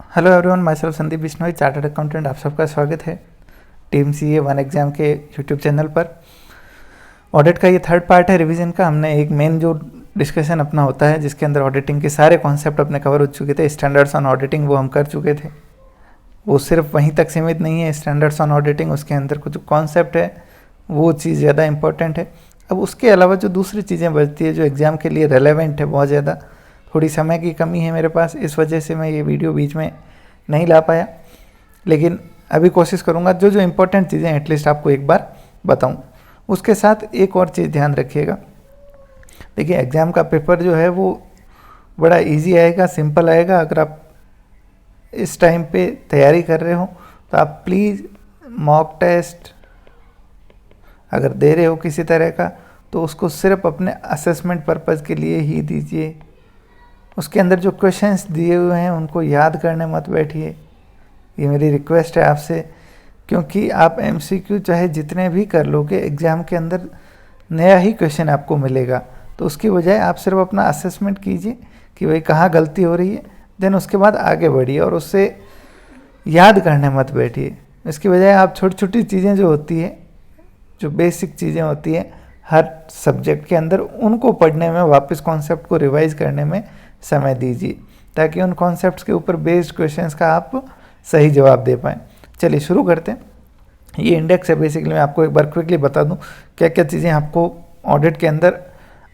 Hello everyone, my self Sandeep Bishnoi, chartered accountant. आप सबका स्वागत है टीम सीए वन एग्ज़ाम के यूट्यूब चैनल पर। ऑडिट का ये थर्ड पार्ट है रिवीजन का। हमने एक मेन जो डिस्कशन अपना होता है जिसके अंदर ऑडिटिंग के सारे कॉन्सेप्ट अपने कवर हो चुके थे। स्टैंडर्ड्स ऑन ऑडिटिंग वो हम कर चुके थे। वो सिर्फ वहीं तक सीमित नहीं है स्टैंडर्ड्स ऑन ऑडिटिंग, उसके अंदर कुछ कॉन्सेप्ट है वो चीज़ ज़्यादा इंपॉर्टेंट है। अब उसके अलावा जो दूसरी चीज़ें बचती है जो एग्ज़ाम के लिए रेलेवेंट है बहुत ज़्यादा, थोड़ी समय की कमी है मेरे पास, इस वजह से मैं ये वीडियो बीच में नहीं ला पाया, लेकिन अभी कोशिश करूँगा जो जो इम्पोर्टेंट चीज़ें एटलीस्ट आपको एक बार बताऊँ। उसके साथ एक और चीज़ ध्यान रखिएगा। देखिए, एग्ज़ाम का पेपर जो है वो बड़ा इजी आएगा, सिंपल आएगा। अगर आप इस टाइम पे तैयारी कर रहे हो तो आप प्लीज़ मॉक टेस्ट अगर दे रहे हो किसी तरह का तो उसको सिर्फ अपने असेसमेंट पर्पज़ के लिए ही दीजिए। उसके अंदर जो क्वेश्चंस दिए हुए हैं उनको याद करने मत बैठिए, ये मेरी रिक्वेस्ट है आपसे। क्योंकि आप एमसीक्यू चाहे जितने भी कर लोगे, एग्ज़ाम के अंदर नया ही क्वेश्चन आपको मिलेगा। तो उसकी बजाय आप सिर्फ अपना असेसमेंट कीजिए कि भाई कहाँ गलती हो रही है, देन उसके बाद आगे बढ़िए और उससे याद करने मत बैठिए। इसकी बजाय आप छोटी छोटी चीज़ें जो होती है, जो बेसिक चीज़ें होती हैं हर सब्जेक्ट के अंदर, उनको पढ़ने में, वापस कॉन्सेप्ट को रिवाइज करने में समय दीजिए, ताकि उन कॉन्सेप्ट्स के ऊपर बेस्ड क्वेश्चंस का आप सही जवाब दे पाएँ। चलिए शुरू करते हैं। ये इंडेक्स है बेसिकली। मैं आपको एक बार क्विकली बता दूं क्या क्या चीज़ें आपको ऑडिट के अंदर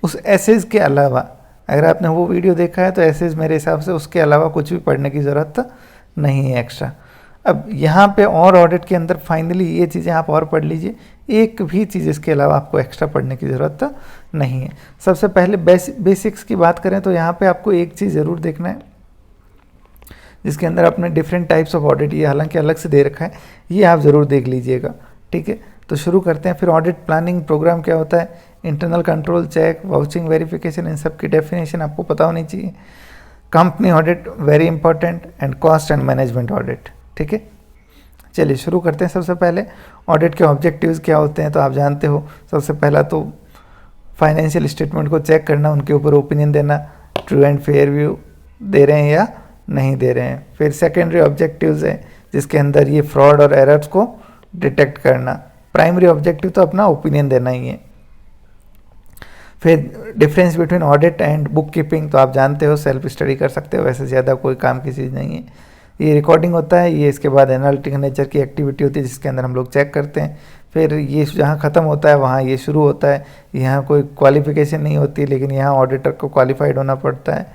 उस एसेज के अलावा, अगर आपने वो वीडियो देखा है तो एसेज मेरे हिसाब से उसके अलावा कुछ भी पढ़ने की ज़रूरत नहीं है एक्स्ट्रा। अब यहाँ पे और ऑडिट के अंदर फाइनली ये चीज़ें आप और पढ़ लीजिए, एक भी चीज़ इसके अलावा आपको एक्स्ट्रा पढ़ने की ज़रूरत नहीं है। सबसे पहले बेसिक्स की बात करें तो यहाँ पे आपको एक चीज़ ज़रूर देखना है जिसके अंदर आपने डिफरेंट टाइप्स ऑफ ऑडिट, ये हालांकि अलग से दे रखा है, ये आप ज़रूर देख लीजिएगा। ठीक है, तो शुरू करते हैं। फिर ऑडिट प्लानिंग प्रोग्राम क्या होता है, internal control check, vouching verification, इन सब की डेफिनेशन आपको पता होनी चाहिए। Company audit very important, and cost and management audit. ठीक है, चलिए शुरू करते हैं। सबसे पहले ऑडिट के ऑब्जेक्टिव्स क्या होते हैं तो आप जानते हो। सबसे पहला तो फाइनेंशियल स्टेटमेंट को चेक करना, उनके ऊपर ओपिनियन देना, ट्रू एंड फेयर व्यू दे रहे हैं या नहीं दे रहे हैं। फिर सेकेंडरी ऑब्जेक्टिव्स है जिसके अंदर ये फ्रॉड और एरर्स को डिटेक्ट करना। प्राइमरी ऑब्जेक्टिव तो अपना ओपिनियन देना ही है। फिर difference between audit and book keeping तो आप जानते हो, सेल्फ स्टडी कर सकते हो, वैसे ज़्यादा कोई काम की चीज़ नहीं है। ये रिकॉर्डिंग होता है, ये इसके बाद एनालिटिकल नेचर की एक्टिविटी होती है जिसके अंदर हम लोग चेक करते हैं। फिर ये जहाँ ख़त्म होता है वहाँ ये शुरू होता है। यहाँ कोई क्वालिफिकेशन नहीं होती, लेकिन यहाँ ऑडिटर को क्वालिफाइड होना पड़ता है।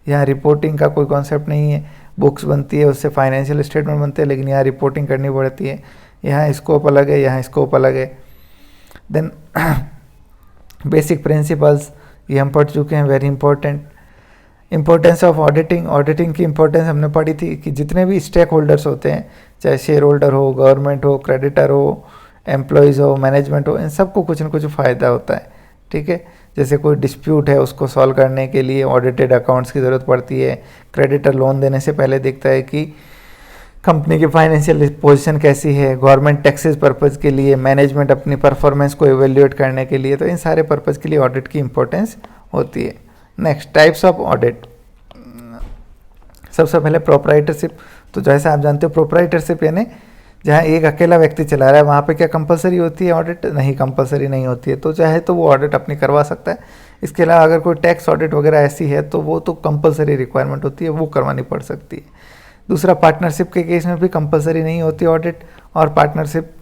यहाँ रिपोर्टिंग का कोई कॉन्सेप्ट नहीं है। बुक्स बनती है, उससे फाइनेंशियल स्टेटमेंट बनते हैं, लेकिन यहाँ रिपोर्टिंग करनी पड़ती है। यहाँ स्कोप अलग है, यहाँ स्कोप अलग है। देन बेसिक प्रिंसिपल्स ये हम पढ़ चुके हैं, very important. Importance of auditing, auditing की इंपॉर्टेंस हमने पढ़ी थी कि जितने भी स्टेक होल्डर्स होते हैं, चाहे शेयर होल्डर हो, गवर्नमेंट हो, क्रेडिटर हो, एम्प्लॉयज़ हो, मैनेजमेंट हो, इन सबको कुछ न कुछ फ़ायदा होता है। ठीक है, जैसे कोई डिस्प्यूट है उसको सॉल्व करने के लिए ऑडिटेड अकाउंट्स की ज़रूरत पड़ती है। क्रेडिटर लोन देने से पहले देखता है कि कंपनी की फाइनेंशियल पोजीशन कैसी है। गवर्नमेंट टैक्सेस पर्पज़ के लिए, मैनेजमेंट अपनी परफॉर्मेंस को इवेल्युएट करने के लिए, तो इन सारे पर्पज़ के लिए ऑडिट की इंपॉर्टेंस होती है। Next, types of audit. सबसे पहले प्रोप्राइटरशिप। तो जैसे आप जानते हो, प्रोप्राइटरशिप यानी जहाँ एक अकेला व्यक्ति चला रहा है, वहाँ पे क्या कंपलसरी होती है ऑडिट? नहीं, कंपलसरी नहीं होती है। तो चाहे तो वो ऑडिट अपनी करवा सकता है। इसके अलावा अगर कोई टैक्स ऑडिट वगैरह ऐसी है तो वो तो कंपलसरी रिक्वायरमेंट होती है, वो करवानी पड़ सकती है। दूसरा, पार्टनरशिप के केस में भी कंपलसरी नहीं होती ऑडिट, और पार्टनरशिप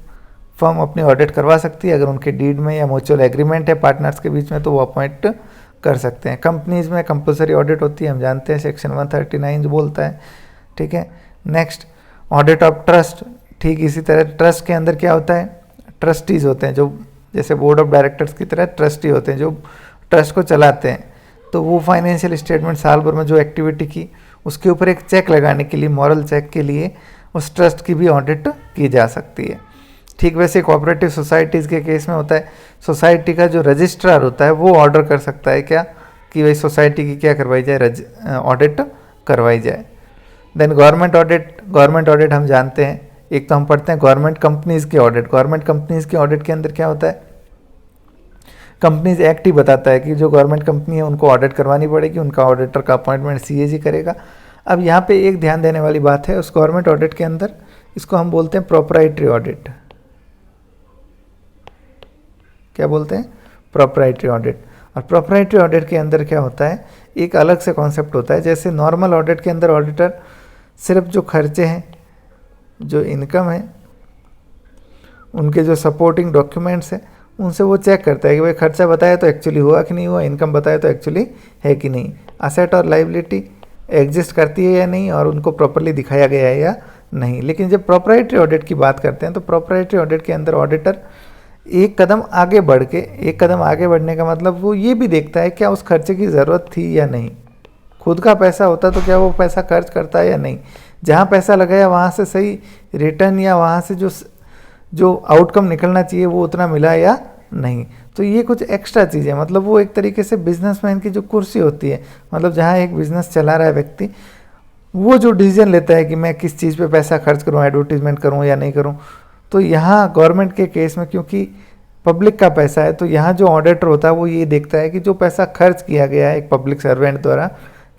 फर्म अपनी ऑडिट करवा सकती है। अगर उनके डीड में या म्यूचुअल एग्रीमेंट है पार्टनर्स के बीच में तो वो अपॉइंट कर सकते हैं। कंपनीज में कंपलसरी ऑडिट होती है, हम जानते हैं, सेक्शन 139 जो बोलता है। ठीक है, नेक्स्ट, ऑडिट ऑफ ट्रस्ट। ठीक इसी तरह ट्रस्ट के अंदर क्या होता है, ट्रस्टीज़ होते हैं, जो जैसे बोर्ड ऑफ डायरेक्टर्स की तरह ट्रस्टी होते हैं जो ट्रस्ट को चलाते हैं। तो वो फाइनेंशियल स्टेटमेंट साल भर में जो एक्टिविटी की उसके ऊपर एक चेक लगाने के लिए, मॉरल चेक के लिए, उस ट्रस्ट की भी ऑडिट की जा सकती है। ठीक वैसे कोऑपरेटिव सोसाइटीज़ के केस में होता है, सोसाइटी का जो रजिस्ट्रार होता है वो ऑर्डर कर सकता है क्या कि भाई सोसाइटी की क्या करवाई जाए, ऑडिट करवाई जाए। देन गवर्नमेंट ऑडिट हम जानते हैं, एक तो हम पढ़ते हैं गवर्नमेंट कंपनीज़ की ऑडिट। गवर्नमेंट कंपनीज़ की ऑडिट के अंदर क्या होता है, कंपनीज एक्ट ही बताता है कि जो गवर्नमेंट कंपनी है उनको ऑडिट करवानी पड़ेगी, उनका ऑडिटर का अपॉइंटमेंट सीएजी करेगा। अब यहाँ पे एक ध्यान देने वाली बात है, उस गवर्नमेंट ऑडिट के अंदर इसको हम बोलते हैं प्रोप्राइटरी ऑडिट। क्या बोलते हैं? Proprietary audit. और प्रोप्राइटरी ऑडिट के अंदर क्या होता है, एक अलग से कॉन्सेप्ट होता है। जैसे नॉर्मल ऑडिट के अंदर ऑडिटर सिर्फ जो खर्चे हैं, जो इनकम है, उनके जो सपोर्टिंग डॉक्यूमेंट्स हैं, उनसे वो चेक करता है कि भाई खर्चा बताया तो एक्चुअली हुआ कि नहीं हुआ, इनकम बताया तो एक्चुअली है कि नहीं, असेट और लाइबिलिटी एग्जिस्ट करती है या नहीं, और उनको प्रॉपरली दिखाया गया है या नहीं। लेकिन जब प्रोप्राइटरी ऑडिट की बात करते हैं तो प्रोप्राइटरी ऑडिट के अंदर ऑडिटर एक कदम आगे बढ़ने का मतलब वो ये भी देखता है क्या उस खर्चे की ज़रूरत थी या नहीं। खुद का पैसा होता तो क्या वो पैसा खर्च करता है या नहीं, जहाँ पैसा लगाया वहाँ से सही रिटर्न या वहाँ से जो आउटकम निकलना चाहिए वो उतना मिला या नहीं। तो ये कुछ एक्स्ट्रा चीज़ है, मतलब वो एक तरीके से बिजनेसमैन की जो कुर्सी होती है, मतलब जहाँ एक बिजनेस चला रहा है व्यक्ति, वो जो डिसीजन लेता है कि मैं किस चीज़ पे पैसा खर्च करूँ, एडवर्टीजमेंट करूँ या नहीं करूँ। तो यहाँ गवर्नमेंट के केस में क्योंकि पब्लिक का पैसा है, तो यहाँ जो ऑडिटर होता है वो ये देखता है कि जो पैसा खर्च किया गया है एक पब्लिक सर्वेंट द्वारा,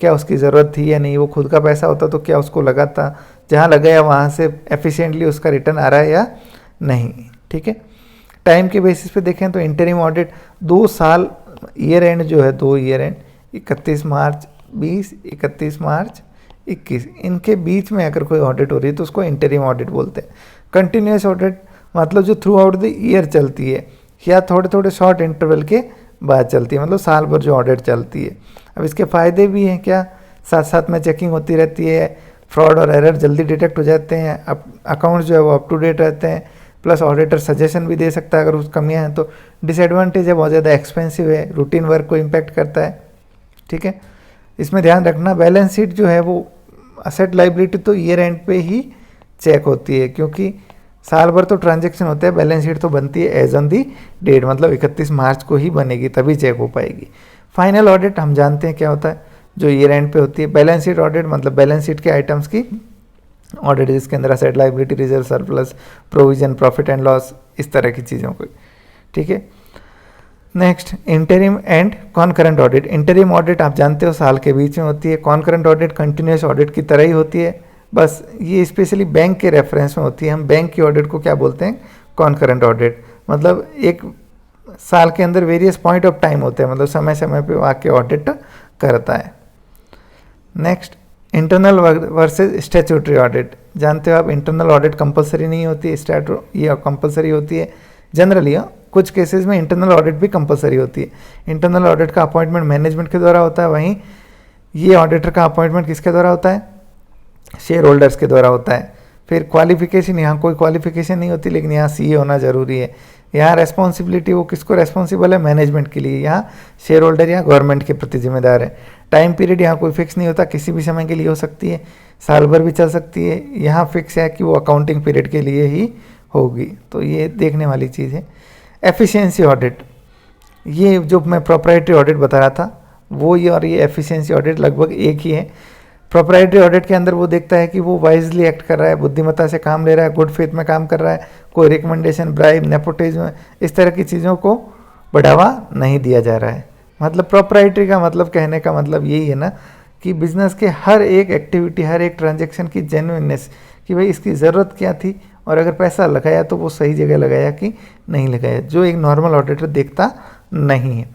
क्या उसकी ज़रूरत थी या नहीं। वो खुद का पैसा होता तो क्या उसको लगा था, जहाँ लगाया वहाँ से एफिशिएंटली उसका रिटर्न आ रहा है या नहीं। ठीक है, टाइम के बेसिस पे देखें तो इंटरिम ऑडिट 2 साल, ईयर एंड जो है 2 ईयर एंड 31 मार्च 20, 31 मार्च 21, इनके बीच में अगर कोई ऑडिट हो रही है तो उसको इंटरिम ऑडिट बोलते हैं। कंटिन्यूस ऑडिट मतलब जो थ्रू आउट द ईयर चलती है या थोड़े थोड़े शॉर्ट इंटरवल के बाद चलती है, मतलब साल भर जो ऑडिट चलती है। अब इसके फ़ायदे भी हैं क्या, साथ साथ में चेकिंग होती रहती है, फ्रॉड और एरर जल्दी डिटेक्ट हो जाते हैं, अकाउंट्स जो है वो अप टू डेट रहते हैं, प्लस ऑडिटर सजेशन भी दे सकता है अगर उस कमियाँ हैं तो। डिसएडवांटेज है बहुत ज़्यादा एक्सपेंसिव है, रूटीन वर्क को इम्पैक्ट करता है। ठीक है, इसमें ध्यान रखना बैलेंस शीट जो है वो असेट लाइबिलिटी तो ईयर एंड पे ही चेक होती है, क्योंकि साल भर तो ट्रांजैक्शन होते हैं, बैलेंस शीट तो बनती है एज ऑन दी डेट, मतलब 31 मार्च को ही बनेगी, तभी चेक हो पाएगी। फाइनल ऑडिट हम जानते हैं क्या होता है, जो ईयर एंड पे होती है। बैलेंस शीट ऑडिट मतलब बैलेंस शीट के आइटम्स की ऑडिट, जिसके अंदर asset liability reserve surplus provision profit and loss, इस तरह की चीज़ों को। ठीक है, next interim and concurrent audit. Interim audit आप जानते हो साल के बीच में होती है, कॉन्करेंट ऑडिट कंटिन्यूस ऑडिट की तरह ही होती है, बस ये स्पेशली बैंक के रेफरेंस में होती है। हम बैंक की ऑडिट को क्या बोलते हैं, कॉन्करेंट ऑडिट, मतलब एक साल के अंदर वेरियस पॉइंट ऑफ टाइम होते हैं, मतलब समय समय पे वो आके ऑडिट करता है। Next internal versus statutory audit. जानते हो आप इंटरनल ऑडिट कंपलसरी नहीं होती है, ये कंपलसरी होती है जनरली। कुछ केसेस में इंटरनल ऑडिट भी कंपलसरी होती है। इंटरनल ऑडिट का अपॉइंटमेंट मैनेजमेंट के द्वारा होता है, वहीं ये ऑडिटर का अपॉइंटमेंट किसके द्वारा होता है, शेयर होल्डर्स के द्वारा होता है। फिर क्वालिफिकेशन, यहाँ कोई क्वालिफिकेशन नहीं होती, लेकिन यहाँ सीए होना जरूरी है। यहाँ रेस्पॉन्सिबिलिटी वो किसको रेस्पॉन्सिबल है, मैनेजमेंट के लिए, यहाँ शेयर होल्डर या गवर्नमेंट के प्रति जिम्मेदार है। टाइम पीरियड यहाँ कोई फिक्स नहीं होता, किसी भी समय के लिए हो सकती है, साल भर भी चल सकती है। यहाँ फिक्स है कि वो अकाउंटिंग पीरियड के लिए ही होगी, तो ये देखने वाली चीज़ है। एफिशिएंसी ऑडिट, ये जो मैं प्रोप्राइटरी ऑडिट बता रहा था वो ये, और ये एफिशिएंसी ऑडिट लगभग एक ही है। प्रोप्राइटरी ऑडिट के अंदर वो देखता है कि वो वाइजली एक्ट कर रहा है, बुद्धिमत्ता से काम ले रहा है, गुड फेथ में काम कर रहा है, कोई रिकमेंडेशन, ब्राइब, नेपोटिज्म, इस तरह की चीज़ों को बढ़ावा नहीं दिया जा रहा है। मतलब प्रोप्राइटरी का मतलब, कहने का मतलब यही है ना कि बिजनेस के हर एक एक्टिविटी, हर एक ट्रांजैक्शन की जेन्युइननेस, कि भाई इसकी ज़रूरत क्या थी, और अगर पैसा लगाया तो वो सही जगह लगाया कि नहीं लगाया, जो एक नॉर्मल ऑडिटर देखता नहीं है।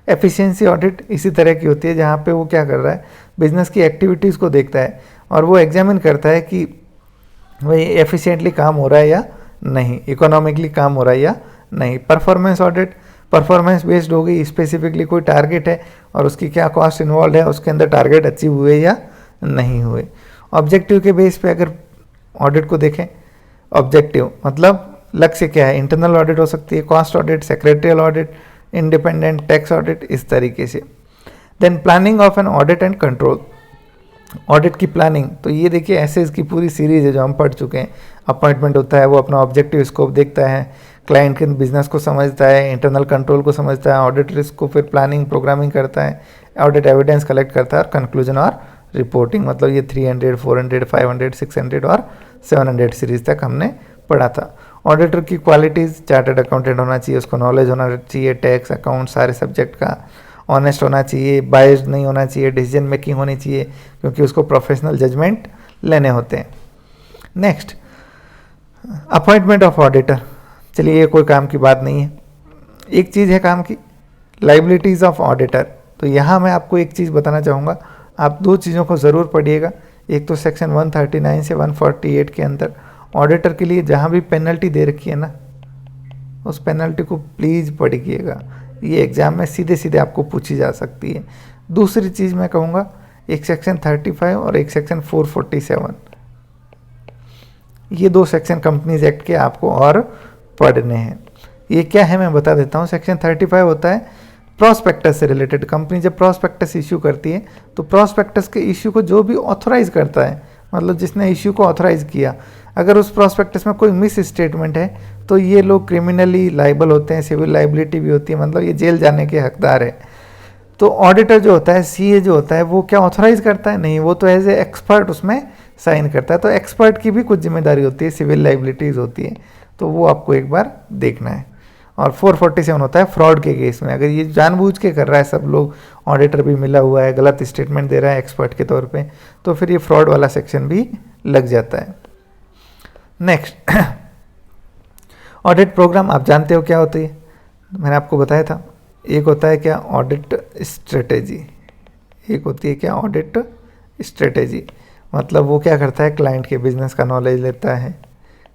एफिशिएंसी ऑडिट इसी तरह की होती है, जहाँ पे वो क्या कर रहा है, बिजनेस की एक्टिविटीज़ को देखता है और वो एग्जामिन करता है कि भाई एफिशिएंटली काम हो रहा है या नहीं, इकोनॉमिकली काम हो रहा है या नहीं। परफॉर्मेंस ऑडिट, परफॉर्मेंस बेस्ड हो गई, स्पेसिफिकली कोई टारगेट है और उसकी क्या कॉस्ट इन्वॉल्व है, उसके अंदर टारगेट अचीव हुए या नहीं हुए। ऑब्जेक्टिव के बेस पे अगर ऑडिट को देखें, ऑब्जेक्टिव मतलब लक्ष्य क्या है, इंटरनल ऑडिट हो सकती है, cost audit, secretarial audit, independent tax audit, इस तरीके से। Then planning of an audit and control, audit की प्लानिंग, तो ये देखिए ऐसे इसकी पूरी सीरीज है जो हम पढ़ चुके हैं। अपॉइंटमेंट होता है, वो अपना ऑब्जेक्टिव स्कोप देखता है, क्लाइंट के बिजनेस को समझता है, इंटरनल कंट्रोल को समझता है, ऑडिट रिस्क को फिर प्लानिंग प्रोग्रामिंग करता है, ऑडिट एविडेंस कलेक्ट करता है और कंक्लूजन और रिपोर्टिंग, मतलब ये 300, 400, 500, 600 और 700 सीरीज तक हमने पढ़ा था। ऑडिटर की क्वालिटीज़, चार्टर्ड अकाउंटेंट होना चाहिए, उसको नॉलेज होना चाहिए टैक्स, अकाउंट, सारे सब्जेक्ट का, ऑनेस्ट होना चाहिए, बायस्ड नहीं होना चाहिए, डिसीजन मेकिंग होनी चाहिए, क्योंकि उसको प्रोफेशनल जजमेंट लेने होते हैं। Next, appointment of auditor. चलिए ये कोई काम की बात नहीं है, एक चीज़ है काम की, लाइबिलिटीज़ ऑफ ऑडिटर। तो यहाँ मैं आपको एक चीज़ बताना चाहूँगा, आप दो चीज़ों को ज़रूर पढ़िएगा। एक तो सेक्शन 139 से 148 के अंदर ऑडिटर के लिए जहाँ भी पेनल्टी दे रखी है ना, उस पेनल्टी को प्लीज़ पढ़िएगा, ये एग्ज़ाम में सीधे सीधे आपको पूछी जा सकती है। दूसरी चीज़ मैं कहूँगा, एक सेक्शन 35 और एक सेक्शन 447, ये दो सेक्शन कंपनीज एक्ट के आपको और पढ़ने हैं। ये क्या है मैं बता देता हूँ। सेक्शन 35 होता है प्रॉस्पेक्टस से रिलेटेड। कंपनी जब प्रॉस्पेक्टस इश्यू करती है तो प्रॉस्पेक्टस के इश्यू को जो भी ऑथोराइज करता है, मतलब जिसने इश्यू को ऑथोराइज किया, अगर उस प्रॉस्पेक्टस में कोई मिस स्टेटमेंट है तो ये लोग क्रिमिनली लाइबल होते हैं, सिविल लाइबिलिटी भी होती है, मतलब ये जेल जाने के हकदार है। तो ऑडिटर जो होता है, सीए जो होता है, वो क्या ऑथोराइज करता है? नहीं, वो तो एज ए एक्सपर्ट उसमें साइन करता है। तो एक्सपर्ट की भी कुछ जिम्मेदारी होती है, सिविल लाइबिलिटीज़ होती है, तो वो आपको एक बार देखना है। और 447 होता है फ्रॉड के केस में, अगर ये जानबूझ के कर रहा है, सब लोग, ऑडिटर भी मिला हुआ है, गलत स्टेटमेंट दे रहा है एक्सपर्ट के तौर पे, तो फिर ये फ्रॉड वाला सेक्शन भी लग जाता है। नेक्स्ट, ऑडिट प्रोग्राम आप जानते हो क्या होती है, मैंने आपको बताया था। एक होता है क्या, ऑडिट स्ट्रेटेजी, एक होती है क्या, ऑडिट स्ट्रेटेजी। मतलब वो क्या करता है, क्लाइंट के बिजनेस का नॉलेज लेता है,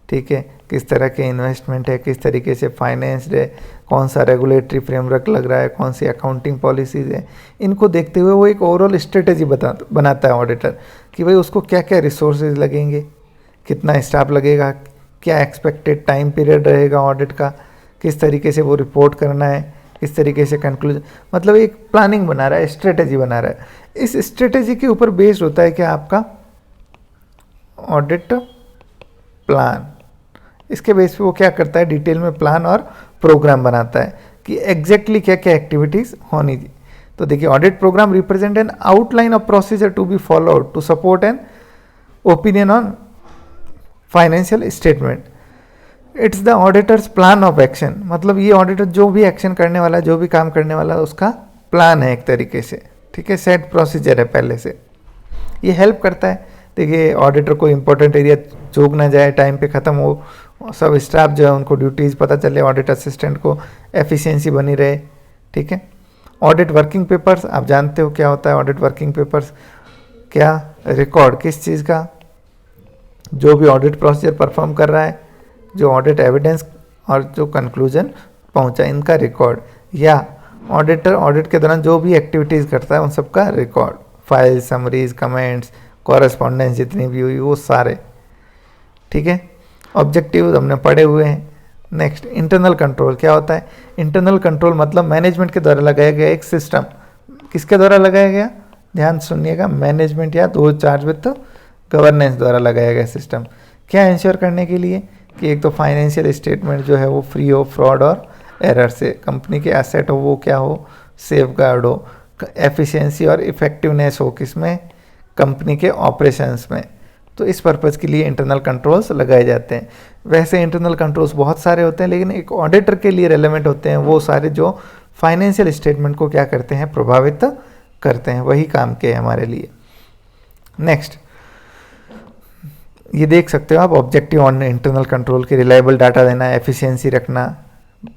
ठीक है, किस तरह के इन्वेस्टमेंट है, किस तरीके से फाइनेंस्ड है, कौन सा रेगुलेटरी फ्रेमवर्क लग रहा है, कौन सी अकाउंटिंग पॉलिसीज़ है, इनको देखते हुए वो एक ओवरऑल स्ट्रेटेजी बनाता है ऑडिटर, कि भाई उसको क्या क्या रिसोर्सेज लगेंगे, कितना स्टाफ लगेगा, क्या एक्सपेक्टेड टाइम पीरियड रहेगा ऑडिट का, किस तरीके से वो रिपोर्ट करना है, किस तरीके से कंक्लूजन, मतलब एक प्लानिंग बना रहा है, स्ट्रेटेजी बना रहा है। इस स्ट्रेटेजी के ऊपर बेस्ड होता है क्या, आपका ऑडिट प्लान। इसके बेस पे वो क्या करता है, डिटेल में प्लान और प्रोग्राम बनाता है कि एग्जैक्टली क्या क्या एक्टिविटीज़ होनी थी। तो देखिए, audit programme represent an outline of procedure to be followed to support an opinion on financial statement. It's the auditor's plan of action, मतलब ये ऑडिटर जो भी एक्शन करने वाला है, जो भी काम करने वाला है, उसका प्लान है एक तरीके से, ठीक है, सेट प्रोसीजर है पहले से। ये हेल्प करता है, देखिए ऑडिटर को इंपॉर्टेंट एरिया चूक ना जाए, टाइम पे ख़त्म हो, सब स्टाफ जो है उनको ड्यूटीज़ पता चले, ऑडिट असिस्टेंट को एफिशिएंसी बनी रहे, ठीक है। ऑडिट वर्किंग पेपर्स आप जानते हो क्या होता है। ऑडिट वर्किंग पेपर्स क्या, रिकॉर्ड किस चीज़ का, जो भी ऑडिट प्रोसीजर परफॉर्म कर रहा है, जो ऑडिट एविडेंस और जो कंक्लूजन पहुंचा, इनका रिकॉर्ड, या ऑडिटर ऑडिट के दौरान जो भी एक्टिविटीज़ करता है उन सब का record, file, summaries, comments, correspondence जितनी भी हुई वो सारे, ठीक है। ऑब्जेक्टिव हमने पढ़े हुए हैं। नेक्स्ट, इंटरनल कंट्रोल क्या होता है। इंटरनल कंट्रोल मतलब मैनेजमेंट के द्वारा लगाया गया एक सिस्टम। किसके द्वारा लगाया गया, ध्यान सुनिएगा, मैनेजमेंट या दो चार्ज विद गवर्नेंस द्वारा लगाया गया सिस्टम। क्या इंश्योर करने के लिए कि एक तो फाइनेंशियल स्टेटमेंट जो है वो फ्री हो फ्रॉड और एरर से, कंपनी के एसेट हो वो क्या हो, सेफ गार्ड हो, एफिशिएंसी और इफेक्टिवनेस हो किसमें, कंपनी के ऑपरेशंस में। तो इस पर्पज़ के लिए इंटरनल कंट्रोल्स लगाए जाते हैं। वैसे इंटरनल कंट्रोल्स बहुत सारे होते हैं, लेकिन एक ऑडिटर के लिए रेलेवेंट होते हैं वो सारे जो फाइनेंशियल स्टेटमेंट को क्या करते हैं, प्रभावित करते हैं, वही काम के हैं हमारे लिए। नेक्स्ट, ये देख सकते हो आप, ऑब्जेक्टिव ऑन इंटरनल कंट्रोल के रिलायबल डाटा देना, एफिशिएंसी रखना,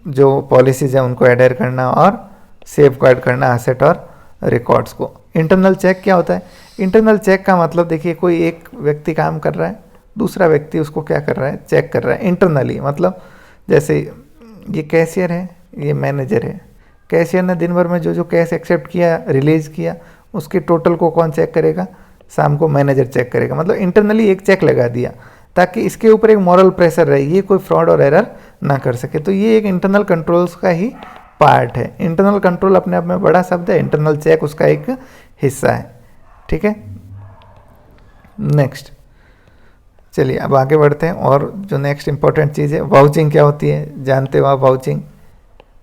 जो पॉलिसीज हैं उनको एडयर करना और सेफ गार्ड करना एसेट और रिकॉर्ड्स को। इंटरनल चेक क्या होता है। इंटरनल चेक का मतलब देखिए, कोई एक व्यक्ति काम कर रहा है, दूसरा व्यक्ति उसको क्या कर रहा है, चेक कर रहा है इंटरनली। मतलब जैसे ये कैशियर है, ये मैनेजर है, कैशियर ने दिन भर में जो जो कैश एक्सेप्ट किया, रिलीज किया, उसके टोटल को कौन चेक करेगा, शाम को मैनेजर चेक करेगा। मतलब इंटरनली एक चेक लगा दिया ताकि इसके ऊपर एक मॉरल प्रेशर रहे, ये कोई फ्रॉड और एरर ना कर सके। तो ये एक इंटरनल कंट्रोल्स का ही पार्ट है। इंटरनल कंट्रोल अपने आप में बड़ा शब्द है, इंटरनल चेक उसका एक हिस्सा है, ठीक है। नेक्स्ट, चलिए अब आगे बढ़ते हैं। और जो नेक्स्ट इंपॉर्टेंट चीज़ है, वाउचिंग क्या होती है, जानते हो आप वाउचिंग।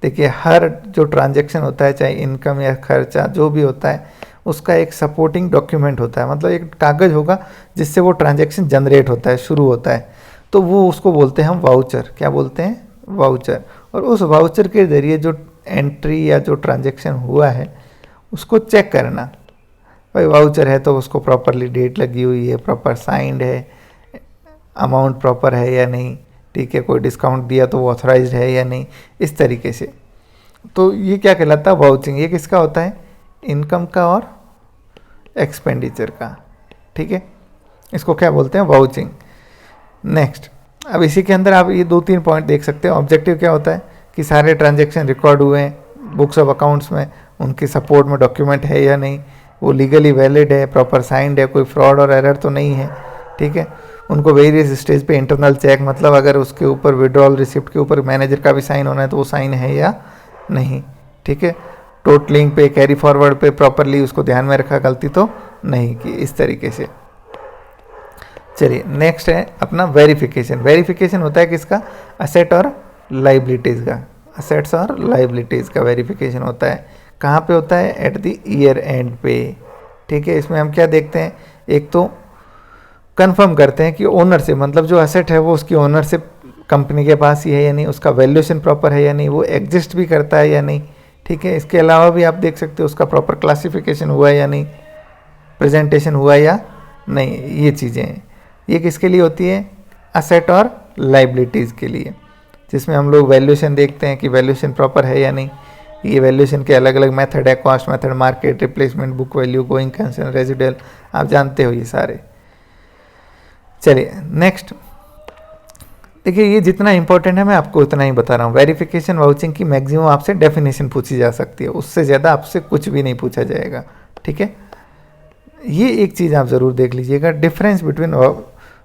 देखिए, हर जो ट्रांजैक्शन होता है, चाहे इनकम या खर्चा जो भी होता है, उसका एक सपोर्टिंग डॉक्यूमेंट होता है, मतलब एक कागज़ होगा जिससे वो ट्रांजैक्शन जनरेट होता है, शुरू होता है। तो वो उसको बोलते हैं हम वाउचर। क्या बोलते हैं, वाउचर। और उस वाउचर के ज़रिए जो एंट्री या जो ट्रांजैक्शन हुआ है उसको चेक करना। भाई वाउचर है तो उसको प्रॉपरली डेट लगी हुई है, प्रॉपर साइंड है, अमाउंट प्रॉपर है या नहीं, ठीक है, कोई डिस्काउंट दिया तो वो ऑथराइज्ड है या नहीं, इस तरीके से। तो ये क्या कहलाता है, वाउचिंग। ये किसका होता है, इनकम का और एक्सपेंडिचर का, ठीक है, इसको क्या बोलते हैं, वाउचिंग। नेक्स्ट, अब इसी के अंदर आप ये 2-3 पॉइंट देख सकते हैं। ऑब्जेक्टिव क्या होता है कि सारे ट्रांजैक्शन रिकॉर्ड हुए हैं बुक्स ऑफ अकाउंट्स में, उनके सपोर्ट में डॉक्यूमेंट है या नहीं, वो लीगली वैलिड है, प्रॉपर साइंड है, कोई फ्रॉड और एरर तो नहीं है, ठीक है। उनको वेरियस स्टेज पे इंटरनल चेक, मतलब अगर उसके ऊपर विड्रॉल रिसिप्ट के ऊपर मैनेजर का भी साइन होना है तो वो साइन है या नहीं, ठीक है। टोटलिंग पे, कैरी फॉरवर्ड पे प्रॉपरली उसको ध्यान में रखा, गलती तो नहीं की, इस तरीके से। चलिए नेक्स्ट है अपना वेरिफिकेशन। वेरिफिकेशन होता है किसका, असेट और लाइबिलिटीज़ का, असेट्स और लाइबिलिटीज़ का वेरिफिकेशन होता है। कहाँ पे होता है, एट द ईयर एंड पे, ठीक है। इसमें हम क्या देखते हैं, एक तो कंफर्म करते हैं कि ओनरशिप, मतलब जो असेट है वो उसकी ओनरशिप कंपनी के पास ही है या नहीं, उसका वैल्यूएशन प्रॉपर है या नहीं, वो एग्जिस्ट भी करता है या नहीं, ठीक है। इसके अलावा भी आप देख सकते हो उसका प्रॉपर क्लासिफिकेशन हुआ है या नहीं, प्रेजेंटेशन हुआ या नहीं, ये चीज़ें हैं। ये किसके लिए होती है, असेट और लाइबिलिटीज़ के लिए, जिसमें हम लोग वैल्यूएशन देखते हैं कि वैल्यूएशन प्रॉपर है या नहीं। ये वैल्यूएशन के अलग अलग मेथड है, cost method, market, replacement, book value, going concern, residual, आप जानते हो ये सारे। चलिए नेक्स्ट, देखिए ये जितना इंपॉर्टेंट है मैं आपको उतना ही बता रहा हूँ। वेरिफिकेशन वाउचिंग की मैक्सिमम आपसे डेफिनेशन पूछी जा सकती है, उससे ज़्यादा आपसे कुछ भी नहीं पूछा जाएगा, ठीक है। ये एक चीज़ आप ज़रूर देख लीजिएगा, difference between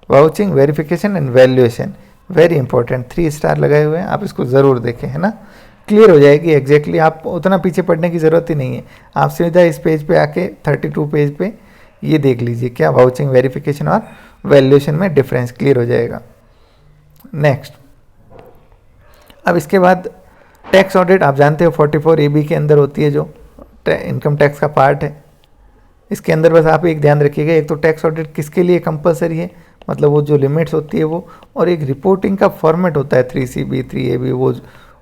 vouching, verification and valuation, very important. 3 star लगाए हुए हैं, आप इसको ज़रूर देखें, है ना, क्लियर हो जाएगी एग्जैक्टली। आप उतना पीछे पढ़ने की ज़रूरत ही नहीं है, आप सीधा इस पेज पे आके 32 पेज पे ये देख लीजिए क्या वाउचिंग, वेरिफिकेशन और वैल्यूएशन में डिफरेंस क्लियर हो जाएगा। नेक्स्ट, अब इसके बाद टैक्स ऑडिट, आप जानते हो 44 AB के अंदर होती है, जो इनकम टैक्स का पार्ट है। इसके अंदर बस आप एक ध्यान रखिएगा, एक तो टैक्स ऑडिट किसके लिए कंपलसरी है, मतलब वो जो लिमिट्स होती है वो, और एक रिपोर्टिंग का फॉर्मेट होता है 3CB 3AB,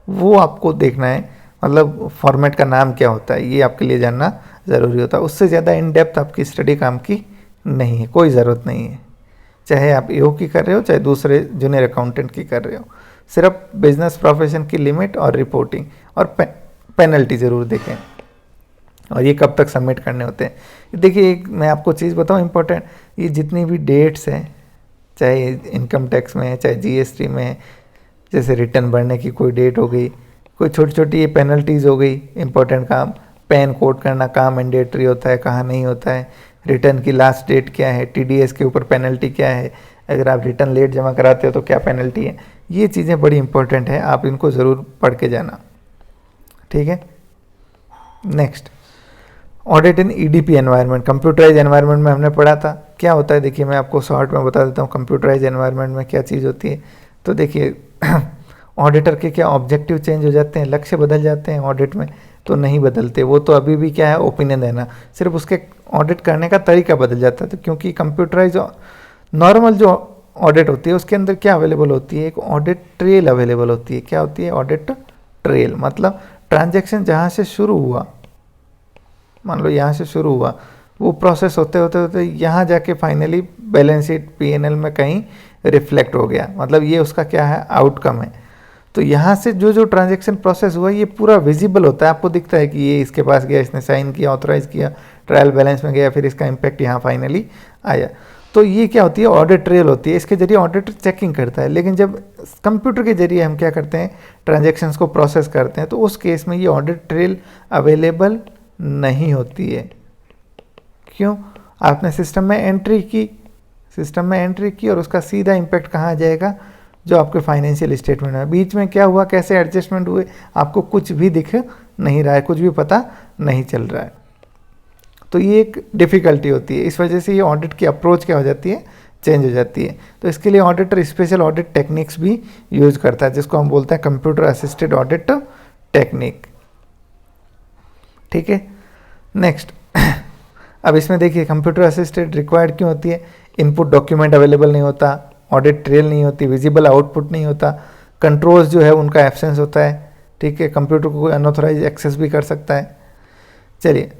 वो आपको देखना है, मतलब फॉर्मेट का नाम क्या होता है, ये आपके लिए जानना ज़रूरी होता है। उससे ज़्यादा इन डेप्थ आपकी स्टडी काम की नहीं है, कोई ज़रूरत नहीं है, चाहे आप EO की कर रहे हो चाहे दूसरे जूनियर अकाउंटेंट की कर रहे हो। सिर्फ बिजनेस प्रोफेशन की लिमिट और रिपोर्टिंग और पेनल्टी ज़रूर देखें, और ये कब तक सबमिट करने होते हैं। देखिए एक मैं आपको चीज़ बताऊँ इंपॉर्टेंट, ये जितनी भी डेट्स हैं, चाहे इनकम टैक्स में है चाहे GST में है, जैसे रिटर्न भरने की कोई डेट हो गई, कोई छोटी छोटी ये पेनल्टीज़ हो गई, इंपॉर्टेंट काम, पैन कोड करना कहाँ मैंडेटरी होता है कहाँ नहीं होता है, रिटर्न की लास्ट डेट क्या है, TDS के ऊपर पेनल्टी क्या है, अगर आप रिटर्न लेट जमा कराते हो तो क्या पेनल्टी है, ये चीज़ें बड़ी इंपॉर्टेंट है, आप इनको ज़रूर पढ़ के जाना, ठीक है। Next, audit in EDP environment, computerise environment में हमने पढ़ा था, क्या होता है देखिए मैं आपको शॉर्ट में बता देता हूँ कंप्यूटराइज एनवायरनमेंट में क्या चीज़ होती है। तो देखिए ऑडिटर के क्या ऑब्जेक्टिव चेंज हो जाते हैं, लक्ष्य बदल जाते हैं ऑडिट में, तो नहीं बदलते, वो तो अभी भी क्या है ओपिनियन देना, सिर्फ उसके ऑडिट करने का तरीका बदल जाता है। तो क्योंकि कंप्यूटराइज नॉर्मल जो ऑडिट होती है उसके अंदर क्या अवेलेबल होती है, एक ऑडिट ट्रेल अवेलेबल होती है। क्या होती है, ऑडिट ट्रेल, मतलब ट्रांजैक्शन जहाँ से शुरू हुआ, मान लो यहाँ से शुरू हुआ, वो प्रोसेस होते होते होते यहाँ जाके फाइनली बैलेंस शीट PNL में कहीं रिफ्लेक्ट हो गया, मतलब ये उसका क्या है आउटकम है। तो यहाँ से जो जो ट्रांजैक्शन प्रोसेस हुआ ये पूरा विजिबल होता है, आपको दिखता है कि ये इसके पास गया, इसने साइन किया, ऑथराइज किया, ट्रायल बैलेंस में गया, फिर इसका इम्पैक्ट यहाँ फाइनली आया। तो ये क्या होती है, ऑडिट ट्रेल होती है, इसके जरिए ऑडिटर चेकिंग करता है। लेकिन जब कंप्यूटर के जरिए हम क्या करते हैं, ट्रांजैक्शंस को प्रोसेस करते हैं, तो उस केस में ये ऑडिट ट्रेल अवेलेबल नहीं होती है। क्यों, आपने सिस्टम में एंट्री की और उसका सीधा इम्पैक्ट कहाँ आ जाएगा, जो आपके फाइनेंशियल स्टेटमेंट है। बीच में क्या हुआ, कैसे एडजस्टमेंट हुए, आपको कुछ भी दिख नहीं रहा है, कुछ भी पता नहीं चल रहा है। तो ये एक डिफ़िकल्टी होती है, इस वजह से ये ऑडिट की अप्रोच क्या हो जाती है, चेंज हो जाती है। तो इसके लिए ऑडिटर स्पेशल ऑडिट टेक्निक्स भी यूज करता है, जिसको हम बोलते हैं कंप्यूटर असिस्टेड ऑडिट टेक्निक, ठीक है। नेक्स्ट, अब इसमें देखिए कंप्यूटर असिस्टेड रिक्वायर्ड क्यों होती है, इनपुट डॉक्यूमेंट अवेलेबल नहीं होता, ऑडिट ट्रेल नहीं होती, विजिबल आउटपुट नहीं होता, कंट्रोल्स जो है उनका एब्सेंस होता है, ठीक है। कंप्यूटर को कोई अनऑथराइज एक्सेस भी कर सकता है। चलिए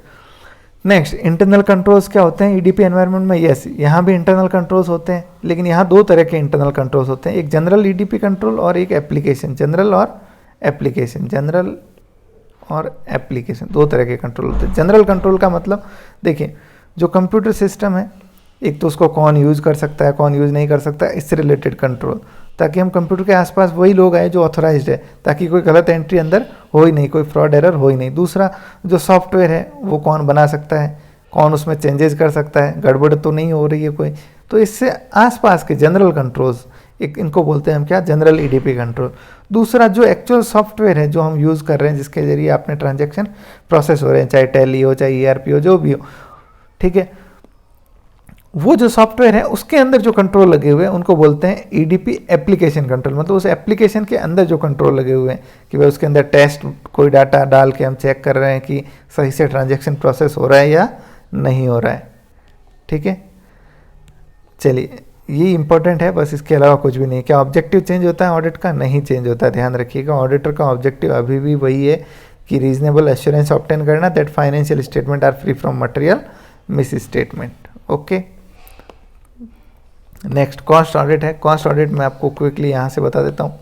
नेक्स्ट, इंटरनल कंट्रोल्स क्या होते हैं ईडीपी एनवायरनमेंट में? यस, यहाँ भी इंटरनल कंट्रोल्स होते हैं, लेकिन यहाँ दो तरह के इंटरनल कंट्रोल्स होते हैं, एक जनरल ईडीपी कंट्रोल और एक एप्लीकेशन। जनरल और एप्लीकेशन, जनरल और एप्लीकेशन, दो तरह के कंट्रोल होते हैं। जनरल कंट्रोल का मतलब देखिए, जो कंप्यूटर सिस्टम है, एक तो उसको कौन यूज़ कर सकता है, कौन यूज़ नहीं कर सकता है, इससे रिलेटेड कंट्रोल, ताकि हम कंप्यूटर के आसपास वही लोग आए जो ऑथोराइज्ड है, ताकि कोई गलत एंट्री अंदर हो ही नहीं, कोई फ्रॉड एरर हो ही नहीं। दूसरा, जो सॉफ्टवेयर है वो कौन बना सकता है, कौन उसमें चेंजेस कर सकता है, गड़बड़ तो नहीं हो रही है कोई, तो इससे आसपास के जनरल कंट्रोल्स, एक इनको बोलते हैं हम क्या, जनरल ईडीपी कंट्रोल। दूसरा, जो एक्चुअल सॉफ्टवेयर है जो हम यूज़ कर रहे हैं, जिसके जरिए आपने ट्रांजैक्शन प्रोसेस हो रहे हैं, चाहे टैली हो, चाहे ईआरपी हो, जो भी हो, ठीक है, वो जो सॉफ्टवेयर है उसके अंदर जो कंट्रोल लगे हुए हैं उनको बोलते हैं ईडीपी एप्लीकेशन कंट्रोल। मतलब उस एप्लीकेशन के अंदर जो कंट्रोल लगे हुए हैं कि भाई उसके अंदर टेस्ट कोई डाटा डाल के हम चेक कर रहे हैं कि सही से ट्रांजैक्शन प्रोसेस हो रहा है या नहीं हो रहा है, ठीक है। चलिए, ये इंपॉर्टेंट है, बस इसके अलावा कुछ भी नहीं। क्या ऑब्जेक्टिव चेंज होता है ऑडिट का? नहीं चेंज होता, ध्यान रखिएगा। ऑडिटर का ऑब्जेक्टिव अभी भी वही है कि रीजनेबल एश्योरेंस ऑब्टेन करना that financial statement are free from material misstatement. Okay, next cost audit है। कॉस्ट ऑडिट मैं आपको क्विकली यहाँ से बता देता हूँ।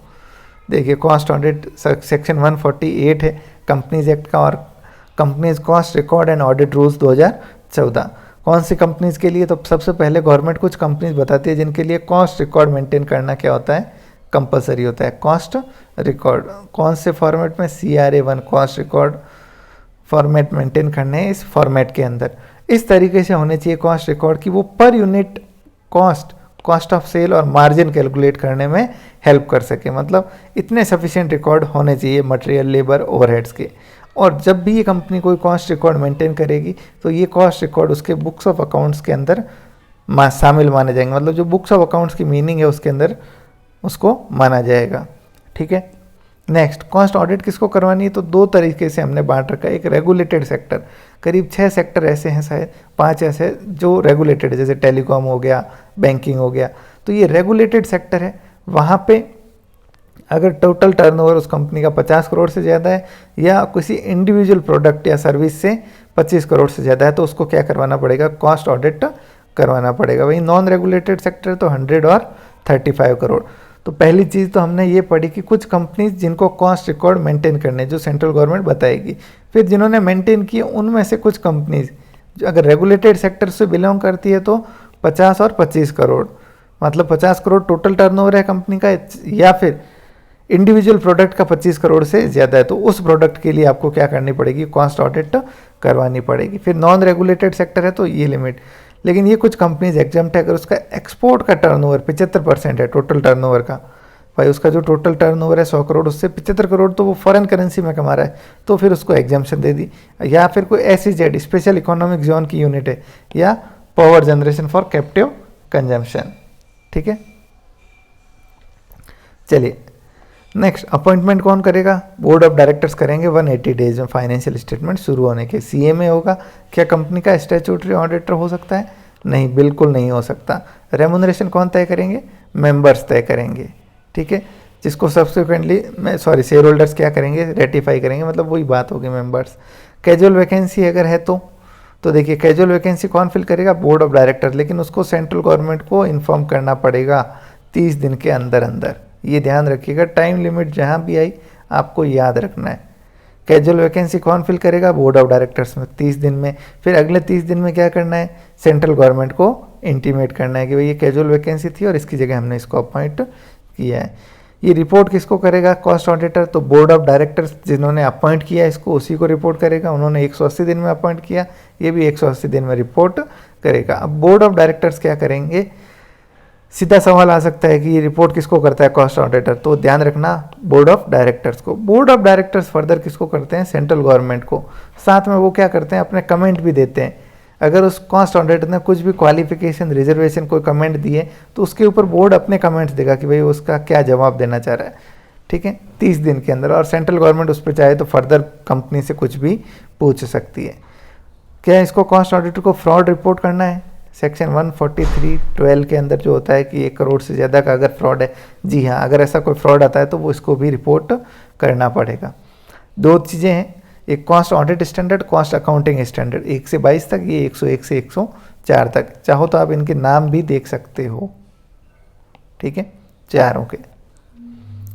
देखिए, कॉस्ट ऑडिट सेक्शन 148 है कंपनीज एक्ट का, और companies cost record and audit rules 2014। कौन सी कंपनीज के लिए? तो सबसे पहले गवर्नमेंट कुछ कंपनीज बताती है जिनके लिए कॉस्ट रिकॉर्ड मेंटेन करना क्या होता है, कंपलसरी होता है। कॉस्ट रिकॉर्ड कौन से फॉर्मेट में? CRA1 cost record format maintain करने हैं इस फॉर्मेट के अंदर। इस तरीके से होने चाहिए कॉस्ट रिकॉर्ड की वो पर यूनिट कॉस्ट ऑफ सेल और मार्जिन कैलकुलेट करने में हेल्प कर सके। मतलब इतने सफिशिएंट रिकॉर्ड होने चाहिए मटेरियल, लेबर, ओवरहेड्स के। और जब भी ये कंपनी कोई कॉस्ट रिकॉर्ड मेंटेन करेगी तो ये कॉस्ट रिकॉर्ड उसके बुक्स ऑफ अकाउंट्स के अंदर शामिल माने जाएंगे। मतलब जो बुक्स ऑफ अकाउंट्स की मीनिंग है उसके अंदर उसको माना जाएगा, ठीक है। नेक्स्ट, कॉस्ट ऑडिट किसको करवानी है? तो दो तरीके से हमने बांट रखा है। एक रेगुलेटेड सेक्टर, करीब 6 सेक्टर ऐसे हैं, शायद 5 ऐसे जो रेगुलेटेड है, जैसे टेलीकॉम हो गया, बैंकिंग हो गया। तो ये रेगुलेटेड सेक्टर है, वहाँ पे अगर टोटल टर्नओवर उस कंपनी का 50 करोड़ से ज़्यादा है या किसी इंडिविजुअल प्रोडक्ट या सर्विस से 25 करोड़ से ज़्यादा है तो उसको क्या करवाना पड़ेगा? कॉस्ट ऑडिट करवाना पड़ेगा। वही नॉन रेगुलेटेड सेक्टर तो 100 और 35 करोड़। तो पहली चीज़ तो हमने ये पढ़ी कि कुछ कंपनीज जिनको कॉस्ट रिकॉर्ड मेंटेन करने, जो सेंट्रल गवर्नमेंट बताएगी। फिर जिन्होंने मेंटेन किए उनमें से कुछ कंपनीज जो अगर रेगुलेटेड सेक्टर से बिलोंग करती है तो 50 और 25 करोड़, मतलब 50 करोड़ टोटल टर्नओवर है कंपनी का, या फिर इंडिविजुअल प्रोडक्ट का 25 करोड़ से ज़्यादा है तो उस प्रोडक्ट के लिए आपको क्या करनी पड़ेगी? कॉस्ट ऑडिट करवानी पड़ेगी। फिर नॉन रेगुलेटेड सेक्टर है तो ये लिमिट। लेकिन ये कुछ कंपनीज एग्जाम्प्ट है, अगर उसका एक्सपोर्ट का टर्नओवर 75% है टोटल टर्नओवर का, भाई उसका जो टोटल टर्नओवर है 100 करोड़, उससे 75 करोड़ तो वो फॉरेन करेंसी में कमा रहा है, तो फिर उसको एग्जाम्पशन दे दी। या फिर कोई SEZ स्पेशल इकोनॉमिक जोन की यूनिट है, या power generation for captive consumption, ठीक है। चलिए, नेक्स्ट, अपॉइंटमेंट कौन करेगा? बोर्ड ऑफ डायरेक्टर्स करेंगे 180 डेज में फाइनेंशियल स्टेटमेंट शुरू होने के। CMA होगा। क्या कंपनी का स्टैट्यूटरी ऑडिटर हो सकता है? नहीं, बिल्कुल नहीं हो सकता। रेमुनरेशन कौन तय करेंगे? मेंबर्स तय करेंगे, ठीक है, जिसको सब्सिक्वेंटली शेयर होल्डर्स क्या करेंगे? रेटिफाई करेंगे, मतलब वही बात होगी, मेंबर्स। कैजुअल वैकेंसी अगर है तो देखिए, कैजुअल वैकेंसी कौन फिल करेगा? बोर्ड ऑफ डायरेक्टर, लेकिन उसको सेंट्रल गवर्नमेंट को इन्फॉर्म करना पड़ेगा 30 दिन के अंदर अंदर। ये ध्यान रखिएगा, टाइम लिमिट जहाँ भी आई आपको याद रखना है। कैजुअल वैकेंसी कौन फिल करेगा? बोर्ड ऑफ डायरेक्टर्स में 30 दिन में। फिर अगले 30 दिन में क्या करना है? सेंट्रल गवर्नमेंट को इंटीमेट करना है कि भाई ये कैजुअल वैकेंसी थी और इसकी जगह हमने इसको अपॉइंट किया है। ये रिपोर्ट किसको करेगा? Cost auditor. तो बोर्ड ऑफ डायरेक्टर्स जिन्होंने अपॉइंट किया इसको, उसी को रिपोर्ट करेगा। उन्होंने 180 दिन में अपॉइंट किया, ये भी 180 दिन में रिपोर्ट करेगा। अब बोर्ड ऑफ डायरेक्टर्स क्या करेंगे? सीधा सवाल आ सकता है कि ये रिपोर्ट किसको करता है? Cost auditor. तो ध्यान रखना, बोर्ड ऑफ डायरेक्टर्स को। बोर्ड ऑफ डायरेक्टर्स फर्दर किसको करते हैं? सेंट्रल गवर्नमेंट को। साथ में वो क्या करते हैं? अपने कमेंट भी देते हैं। अगर उस कॉस्ट ऑडिटर ने कुछ भी क्वालिफिकेशन, रिजर्वेशन, कोई कमेंट दिए तो उसके ऊपर बोर्ड अपने कमेंट्स देगा कि भाई उसका क्या जवाब देना चाह रहा है, ठीक है, 30 दिन के अंदर। और सेंट्रल गवर्नमेंट उस पर चाहे तो फर्दर कंपनी से कुछ भी पूछ सकती है। क्या इसको कॉस्ट ऑडिटर को फ्रॉड रिपोर्ट करना है? सेक्शन 143(12) के अंदर जो होता है कि 1 करोड़ से ज़्यादा का अगर फ्रॉड है, जी हाँ, अगर ऐसा कोई फ्रॉड आता है तो वो इसको भी रिपोर्ट करना पड़ेगा। दो चीज़ें हैं, एक cost audit standard, cost accounting standard 1 से 22 तक, ये 101 से 104 तक। चाहो तो आप इनके नाम भी देख सकते हो, ठीक है, चारों के,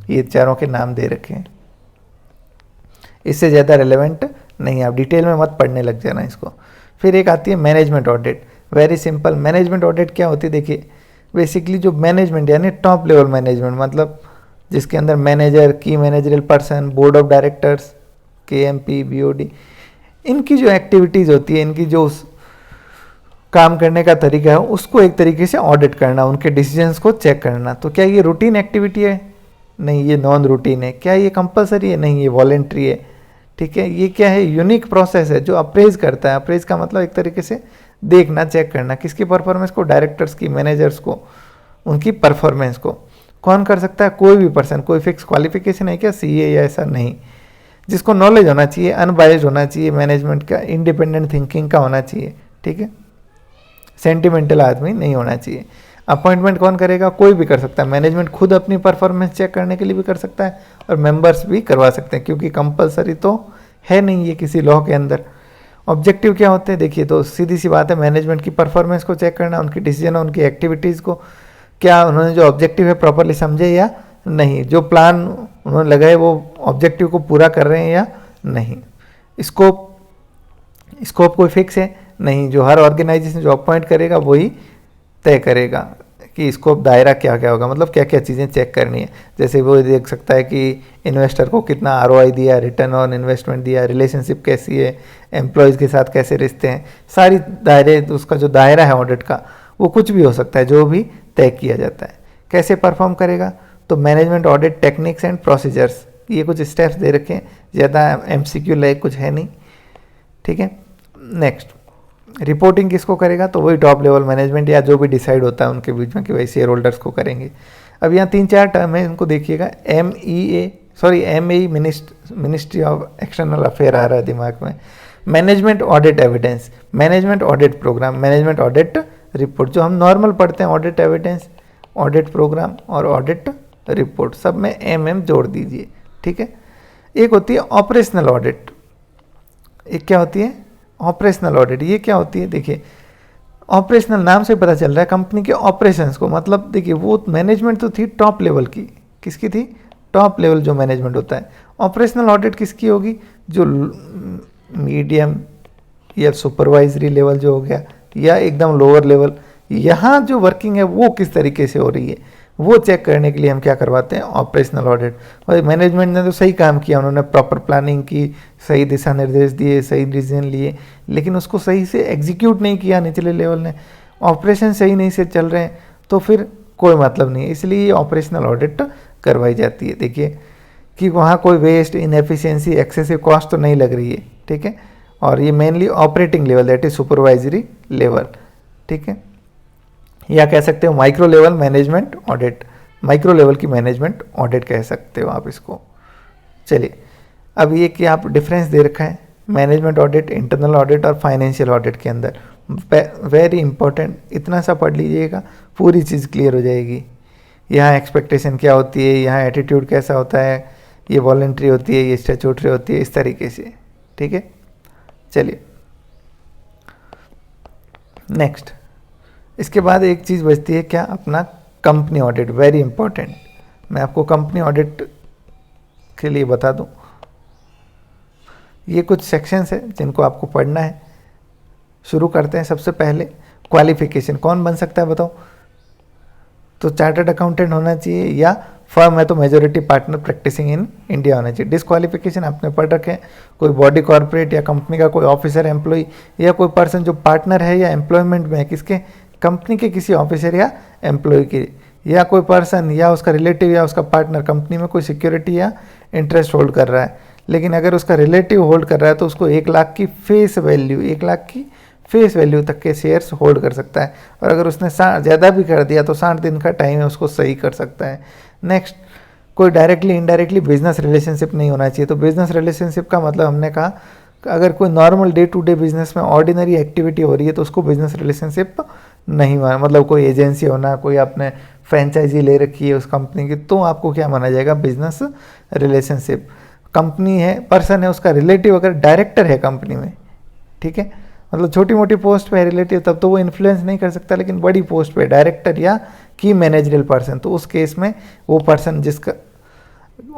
ये चारों के नाम दे रखे हैं। इससे ज़्यादा रिलेवेंट नहीं, आप डिटेल में मत पढ़ने लग जाना इसको। फिर एक आती है management audit, very simple. Management audit क्या होती है, देखिए बेसिकली जो मैनेजमेंट यानी टॉप लेवल मैनेजमेंट, मतलब जिसके अंदर मैनेजर, की managerial person, board of directors, KMP, BOD, इनकी जो एक्टिविटीज़ होती है, इनकी जो काम करने का तरीका है, उसको एक तरीके से ऑडिट करना, उनके डिसीजंस को चेक करना। तो क्या ये रूटीन एक्टिविटी है? नहीं, ये नॉन रूटीन है। क्या ये कंपलसरी है? नहीं, ये वॉलेंट्री है, ठीक है। ये क्या है? यूनिक प्रोसेस है जो अप्रेज करता है। अप्रेज का मतलब एक तरीके से देखना, चेक करना, किसकी परफॉर्मेंस को, डायरेक्टर्स की, मैनेजर्स को, उनकी परफॉर्मेंस को। कौन कर सकता है? कोई भी पर्सन, कोई फिक्स क्वालिफिकेशन है क्या CA या ऐसा नहीं, जिसको नॉलेज होना चाहिए, अनबायस्ड होना चाहिए, मैनेजमेंट का इंडिपेंडेंट थिंकिंग का होना चाहिए, ठीक है, सेंटिमेंटल आदमी नहीं होना चाहिए। अपॉइंटमेंट कौन करेगा? कोई भी कर सकता है। मैनेजमेंट खुद अपनी परफॉर्मेंस चेक करने के लिए भी कर सकता है और मेंबर्स भी करवा सकते हैं, क्योंकि कंपलसरी तो है नहीं ये किसी लॉ के अंदर। ऑब्जेक्टिव क्या होते हैं? देखिए, तो सीधी सी बात है, मैनेजमेंट की परफॉर्मेंस को चेक करना, उनकी डिसीजन, उनकी एक्टिविटीज़ को, क्या उन्होंने जो ऑब्जेक्टिव है प्रॉपरली समझे या नहीं, जो प्लान उन्होंने लगाए वो ऑब्जेक्टिव को पूरा कर रहे हैं या नहीं। स्कोप कोई फिक्स है नहीं, जो हर ऑर्गेनाइजेशन जो अपॉइंट करेगा वही तय करेगा कि स्कोप दायरा क्या क्या होगा, मतलब क्या क्या चीज़ें चेक करनी है। जैसे वो देख सकता है कि इन्वेस्टर को कितना ROI दिया, रिटर्न ऑन इन्वेस्टमेंट दिया, रिलेशनशिप कैसी है, एम्प्लॉयज़ के साथ कैसे रिश्ते हैं, सारी दायरे, उसका जो दायरा है ऑडिट का वो कुछ भी हो सकता है, जो भी तय किया जाता है। कैसे परफॉर्म करेगा? तो management audit techniques and procedures, ये कुछ स्टेप्स दे रखे हैं, ज़्यादा MCQ लाइक कुछ है नहीं, ठीक है। नेक्स्ट, रिपोर्टिंग किसको करेगा? तो वही टॉप लेवल मैनेजमेंट या जो भी डिसाइड होता है उनके बीच में कि वही शेयर होल्डर्स को करेंगे। अब यहाँ 3-4 टर्म है, इनको देखिएगा। MAE ministry of external affair आ रहा है दिमाग में। Management audit evidence, management audit program, management audit report, जो हम नॉर्मल पढ़ते हैं, ऑडिट एविडेंस, ऑडिट प्रोग्राम और ऑडिट रिपोर्ट, सब में MM जोड़ दीजिए, ठीक है। एक होती है ऑपरेशनल ऑडिट, एक क्या होती है? Operational audit. ये क्या होती है? देखिए, ऑपरेशनल नाम से पता चल रहा है कंपनी के ऑपरेशंस को, मतलब देखिए वो मैनेजमेंट तो थी टॉप लेवल की, किसकी थी? टॉप लेवल जो मैनेजमेंट होता है। ऑपरेशनल ऑडिट किसकी होगी? जो मीडियम या सुपरवाइजरी लेवल जो हो गया, या एकदम लोअर लेवल, यहाँ जो वर्किंग है वो किस तरीके से हो रही है, वो चेक करने के लिए हम क्या करवाते हैं? Operational audit. और मैनेजमेंट ने तो सही काम किया, उन्होंने प्रॉपर प्लानिंग की, सही दिशा निर्देश दिए, सही डिसीजन लिए, लेकिन उसको सही से एग्जीक्यूट नहीं किया निचले लेवल ने, ऑपरेशन सही नहीं से चल रहे हैं, तो फिर कोई मतलब नहीं है। इसलिए ये ऑपरेशनल ऑडिट करवाई जाती है। देखिए कि वहाँ कोई वेस्ट, इनएफिशिएंसी, एक्सेसिव कॉस्ट तो नहीं लग रही है, ठीक है। और ये mainly operating level, that is supervisory level, ठीक है, या कह सकते हो micro level management audit, micro level की मैनेजमेंट ऑडिट कह सकते हो आप इसको। चलिए, अब ये कि आप डिफरेंस दे रखा है मैनेजमेंट ऑडिट, इंटरनल ऑडिट और फाइनेंशियल ऑडिट के अंदर। वेरी इंपॉर्टेंट, इतना सा पढ़ लीजिएगा, पूरी चीज़ क्लियर हो जाएगी। यहाँ एक्सपेक्टेशन क्या होती है, यहाँ एटीट्यूड कैसा होता है, ये वॉलेंट्री होती है, ये स्टैट्यूटरी होती है, इस तरीके से, ठीक है। चलिए नेक्स्ट, इसके बाद एक चीज़ बचती है क्या? अपना कंपनी ऑडिट, वेरी इंपॉर्टेंट। मैं आपको कंपनी ऑडिट के लिए बता दूं, ये कुछ सेक्शंस है जिनको आपको पढ़ना है। शुरू करते हैं। सबसे पहले क्वालिफिकेशन, कौन बन सकता है बताओ? तो चार्टर्ड अकाउंटेंट होना चाहिए, या फर्म है तो majority partner practising in India होना चाहिए। डिस्क्वालिफिकेशन आपने पढ़ रखे हैं, कोई बॉडी कॉर्पोरेट या कंपनी का कोई ऑफिसर, एम्प्लॉय, या कोई पर्सन जो पार्टनर है या एम्प्लॉयमेंट में है, किसके? कंपनी के किसी ऑफिसर या एम्प्लॉय के, या कोई पर्सन या उसका रिलेटिव या उसका पार्टनर कंपनी में कोई सिक्योरिटी या इंटरेस्ट होल्ड कर रहा है। लेकिन अगर उसका रिलेटिव होल्ड कर रहा है तो उसको 1 लाख की फेस वैल्यू, 1 लाख की फेस वैल्यू तक के शेयर्स होल्ड कर सकता है। और अगर उसने ज़्यादा भी कर दिया तो 60 दिन का टाइम है, उसको सही कर सकता है। नेक्स्ट, कोई डायरेक्टली इनडायरेक्टली बिजनेस रिलेशनशिप नहीं होना चाहिए। तो बिजनेस रिलेशनशिप का मतलब हमने कहा अगर कोई normal day to day business में ऑर्डिनरी एक्टिविटी हो रही है तो उसको बिजनेस रिलेशनशिप नहीं माना, मतलब कोई एजेंसी होना, कोई आपने फ्रेंचाइजी ले रखी है उस कंपनी की, तो आपको क्या माना जाएगा? Business relationship. कंपनी है, पर्सन है, उसका रिलेटिव अगर डायरेक्टर है कंपनी में, ठीक है, मतलब छोटी मोटी पोस्ट पे है रिलेटिव, तब तो वो इन्फ्लुएंस नहीं कर सकता, लेकिन बड़ी पोस्ट पे डायरेक्टर या की मैनेजरियल पर्सन, तो उस केस में वो पर्सन जिसका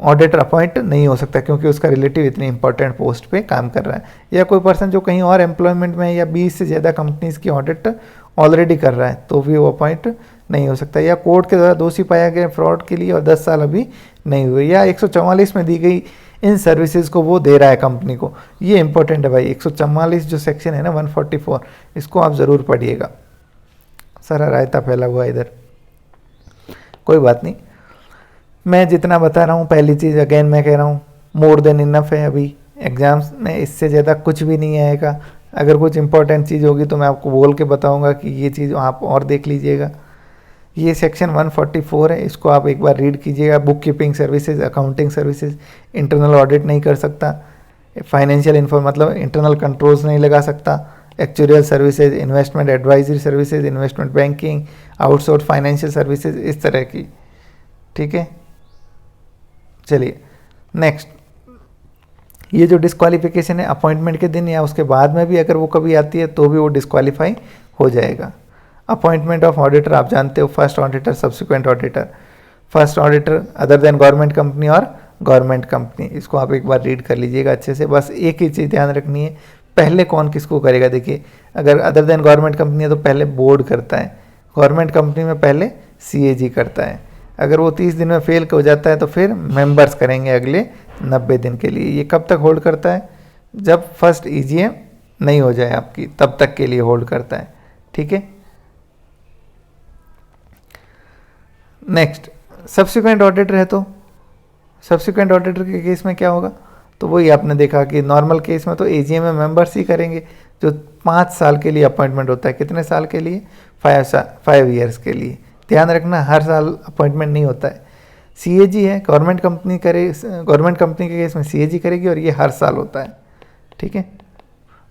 ऑडिटर अपॉइंट नहीं हो सकता, क्योंकि उसका रिलेटिव इतनी इंपॉर्टेंट पोस्ट पे काम कर रहा है, या कोई पर्सन जो कहीं और एम्प्लॉयमेंट में है या 20 से ज़्यादा कंपनीज की ऑडिट ऑलरेडी कर रहा है, तो भी वो अपॉइंट नहीं हो सकता, या कोर्ट के द्वारा दोषी पाया गया फ्रॉड के लिए और 10 साल अभी नहीं हुए, या 144 में दी गई इन सर्विसेज को वो दे रहा है कंपनी को। ये इंपॉर्टेंट है भाई, 144 जो सेक्शन है ना 144, इसको आप ज़रूर पढ़िएगा। सारा रायता फैला हुआ है इधर, कोई बात नहीं, मैं जितना बता रहा हूँ, पहली चीज़ अगेन मैं कह रहा हूँ, मोर देन इनफ है, अभी एग्ज़ाम्स में इससे ज़्यादा कुछ भी नहीं आएगा। अगर कुछ इंपॉर्टेंट चीज़ होगी तो मैं आपको बोल के बताऊँगा कि ये चीज़ आप और देख लीजिएगा। ये सेक्शन 144 है, इसको आप एक बार रीड कीजिएगा। Book keeping services, accounting services, internal audit नहीं कर सकता, फाइनेंशियल इन्फॉर्म मतलब इंटरनल कंट्रोल्स नहीं लगा सकता, actuarial services, investment advisory services, investment banking, outsource financial services, इस तरह की, ठीक है। चलिए नेक्स्ट, ये जो डिस्क्वालिफिकेशन है अपॉइंटमेंट के दिन या उसके बाद में भी अगर वो कभी आती है तो भी वो डिस्क्वालीफाई हो जाएगा। अपॉइंटमेंट ऑफ ऑडिटर आप जानते हो, first auditor, subsequent auditor, first auditor other than government company और गवर्नमेंट कंपनी, इसको आप एक बार रीड कर लीजिएगा अच्छे से। बस एक ही चीज़ ध्यान रखनी है, पहले कौन किसको करेगा। देखिए अगर अदर देन गवर्नमेंट कंपनी है तो पहले बोर्ड करता है, गवर्नमेंट कंपनी में पहले CAG करता है। अगर वो 30 दिन में फेल हो जाता है तो फिर मेंबर्स करेंगे अगले 90 दिन के लिए। ये कब तक होल्ड करता है, जब फर्स्ट EGM नहीं हो जाए आपकी, तब तक के लिए होल्ड करता है, ठीक है। नेक्स्ट, सब्सिक्वेंट ऑडिटर है तो सब्सिक्वेंट ऑडिटर के केस में क्या होगा, तो वही आपने देखा कि नॉर्मल केस में तो AGM में मेंबर्स ही करेंगे, जो 5 साल के लिए अपॉइंटमेंट होता है। कितने साल के लिए, 5 ईयर्स के लिए। ध्यान रखना हर साल अपॉइंटमेंट नहीं होता है। CAG है, गवर्नमेंट कंपनी गवर्नमेंट कंपनी के केस में CAG करेगी और ये हर साल होता है, ठीक है।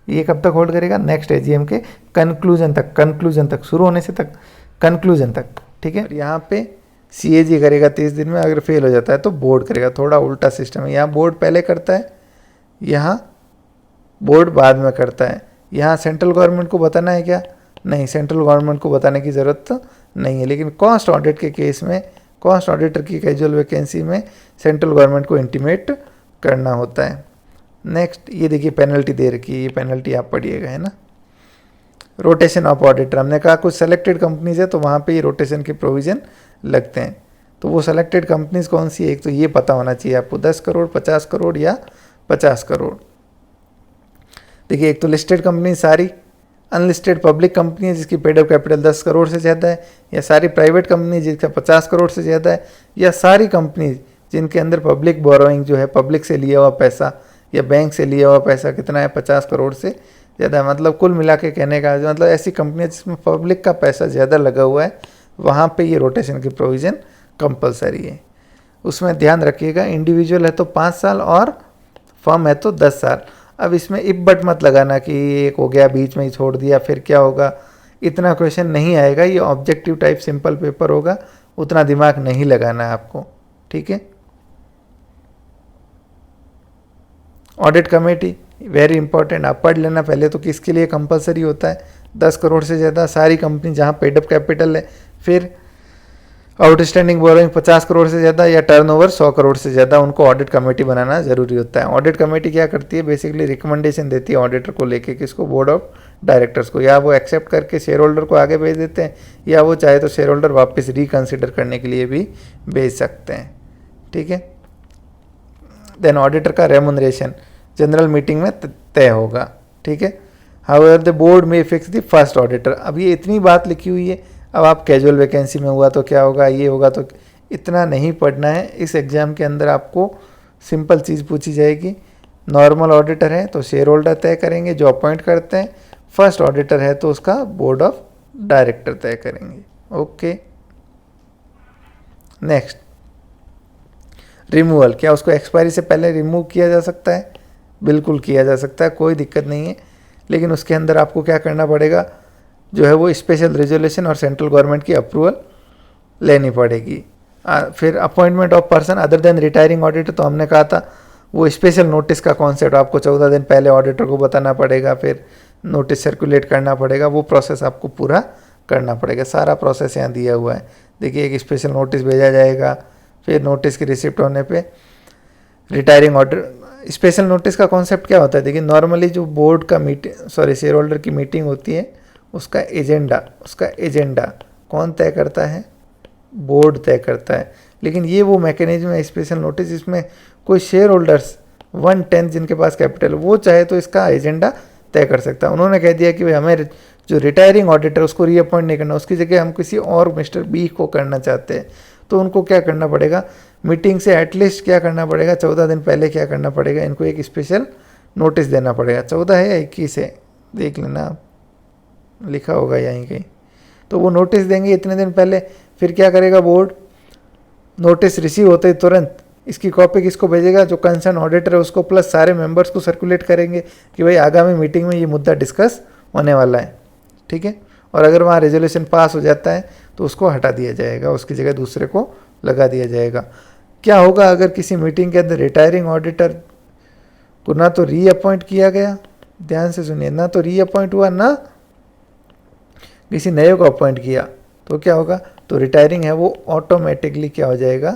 ये कब तक होल्ड करेगा, नेक्स्ट AGM के कंक्लूजन तक, शुरू होने से तक कंक्लूजन तक, ठीक है। यहाँ पे CAG करेगा 30 दिन में, अगर फेल हो जाता है तो बोर्ड करेगा। थोड़ा उल्टा सिस्टम है, यहाँ बोर्ड पहले करता है, यहाँ बोर्ड बाद में करता है। यहाँ सेंट्रल गवर्नमेंट को बताना है क्या, नहीं, सेंट्रल गवर्नमेंट को बताने की ज़रूरत तो नहीं है। लेकिन कॉस्ट ऑडिट के केस में, कॉस्ट ऑडिटर की कैजुअल वैकेंसी में सेंट्रल गवर्नमेंट को इंटीमेट करना होता है। नेक्स्ट, ये देखिए पेनल्टी दे रखी है, ये पेनल्टी आप पढ़िएगा, है ना। रोटेशन ऑफ ऑडिटर, हमने कहा कुछ सेलेक्टेड कंपनीज है तो वहाँ पे ये रोटेशन के प्रोविज़न लगते हैं। तो वो सेलेक्टेड कंपनीज कौन सी है, एक तो ये पता होना चाहिए आपको, 10 करोड़, 50 करोड़ या 50 करोड़। देखिए एक तो लिस्टेड कंपनी सारी, अनलिस्टेड पब्लिक कंपनी है जिसकी पेड अप कैपिटल 10 करोड़ से ज़्यादा है, या सारी प्राइवेट कंपनी जिसका 50 करोड़ से ज़्यादा है, या सारी कंपनी जिनके अंदर पब्लिक बोरोइंग जो है, पब्लिक से लिया हुआ पैसा या बैंक से लिया हुआ पैसा कितना है, 50 करोड़ से ज़्यादा। मतलब कुल मिला के कहने का मतलब ऐसी कंपनियाँ जिसमें पब्लिक का पैसा ज़्यादा लगा हुआ है, वहाँ पे ये रोटेशन की प्रोविज़न कंपलसरी है। उसमें ध्यान रखिएगा, इंडिविजुअल है तो 5 साल और फर्म है तो 10 साल। अब इसमें इफ बट मत लगाना कि एक हो गया बीच में ही छोड़ दिया फिर क्या होगा, इतना क्वेश्चन नहीं आएगा। ये ऑब्जेक्टिव टाइप सिंपल पेपर होगा, उतना दिमाग नहीं लगाना है आपको, ठीक है। ऑडिट कमेटी वेरी इंपॉर्टेंट, आप पढ़ लेना पहले तो किसके लिए कंपलसरी होता है। 10 करोड़ से ज़्यादा सारी कंपनी जहाँ पेड अप कैपिटल है, फिर आउटस्टैंडिंग बोरोइंग 50 करोड़ से ज़्यादा या टर्नओवर 100 करोड़ से ज़्यादा, उनको ऑडिट कमेटी बनाना ज़रूरी होता है। ऑडिट कमेटी क्या करती है, बेसिकली रिकमेंडेशन देती है ऑडिटर को लेके, किसको, बोर्ड ऑफ डायरेक्टर्स को, या वो एक्सेप्ट करके शेयर होल्डर को आगे भेज देते हैं, या वो चाहे तो शेयर होल्डर वापस रिकन्सिडर करने के लिए भी भेज सकते हैं, ठीक है। देन ऑडिटर का रेमुनरेशन जनरल मीटिंग में तय होगा, ठीक है। हाउएवर द बोर्ड में फिक्स द फर्स्ट ऑडिटर। अब ये इतनी बात लिखी हुई है, अब आप कैजुअल वैकेंसी में हुआ तो क्या होगा, ये होगा तो, इतना नहीं पढ़ना है। इस एग्ज़ाम के अंदर आपको सिंपल चीज़ पूछी जाएगी, नॉर्मल ऑडिटर है तो शेयर होल्डर तय करेंगे जो अपॉइंट करते हैं, फर्स्ट ऑडिटर है तो उसका बोर्ड ऑफ डायरेक्टर तय करेंगे, ओके। नेक्स्ट, रिमूवल, क्या उसको एक्सपायरी से पहले रिमूव किया जा सकता है, बिल्कुल किया जा सकता है, कोई दिक्कत नहीं है। लेकिन उसके अंदर आपको क्या करना पड़ेगा, जो है वो स्पेशल रेजोल्यूशन और सेंट्रल गवर्नमेंट की अप्रूवल लेनी पड़ेगी। फिर appointment of person other than retiring auditor, तो हमने कहा था वो स्पेशल नोटिस का कॉन्सेप्ट आपको 14 दिन पहले ऑडिटर को बताना पड़ेगा, फिर नोटिस सर्कुलेट करना पड़ेगा, वो प्रोसेस आपको पूरा करना पड़ेगा। सारा प्रोसेस यहाँ दिया हुआ है। देखिए एक स्पेशल नोटिस भेजा जाएगा, फिर नोटिस की रिसिप्ट होने पे रिटायरिंग ऑर्डर। स्पेशल नोटिस का कॉन्सेप्ट क्या होता है, देखिए नॉर्मली जो बोर्ड का शेयर होल्डर की मीटिंग होती है उसका एजेंडा कौन तय करता है, बोर्ड तय करता है। लेकिन ये वो मैकेनिज्म है स्पेशल नोटिस जिसमें कोई शेयर होल्डर्स 1/10 जिनके पास कैपिटल वो चाहे तो इसका एजेंडा तय कर सकता है। उन्होंने कह दिया कि भाई हमें जो रिटायरिंग ऑडिटर उसको रीअपॉइंट नहीं करना, उसकी जगह हम किसी और मिस्टर बी को करना चाहते हैं, तो उनको क्या करना पड़ेगा, मीटिंग से एटलीस्ट क्या करना पड़ेगा, 14 दिन पहले क्या करना पड़ेगा, इनको एक स्पेशल नोटिस देना पड़ेगा। 14 है या 21 है देख लेना आप, लिखा होगा यहीं कहीं। तो वो नोटिस देंगे इतने दिन पहले। फिर क्या करेगा बोर्ड, नोटिस रिसीव होते ही तुरंत इसकी कॉपी किसको भेजेगा, जो कंसर्न ऑडिटर है उसको, प्लस सारे मेंबर्स को सर्कुलेट करेंगे कि भाई आगामी मीटिंग में ये मुद्दा डिस्कस होने वाला है, ठीक है। और अगर वहाँ रेजोल्यूशन पास हो जाता है तो उसको हटा दिया जाएगा, उसकी जगह दूसरे को लगा दिया जाएगा। क्या होगा अगर किसी मीटिंग के अंदर रिटायरिंग ऑडिटर को ना तो रीअपॉइंट किया गया, ध्यान से सुनिए, ना तो रीअपॉइंट हुआ ना किसी नए को अपॉइंट किया, तो क्या होगा, तो रिटायरिंग है वो ऑटोमेटिकली क्या हो जाएगा,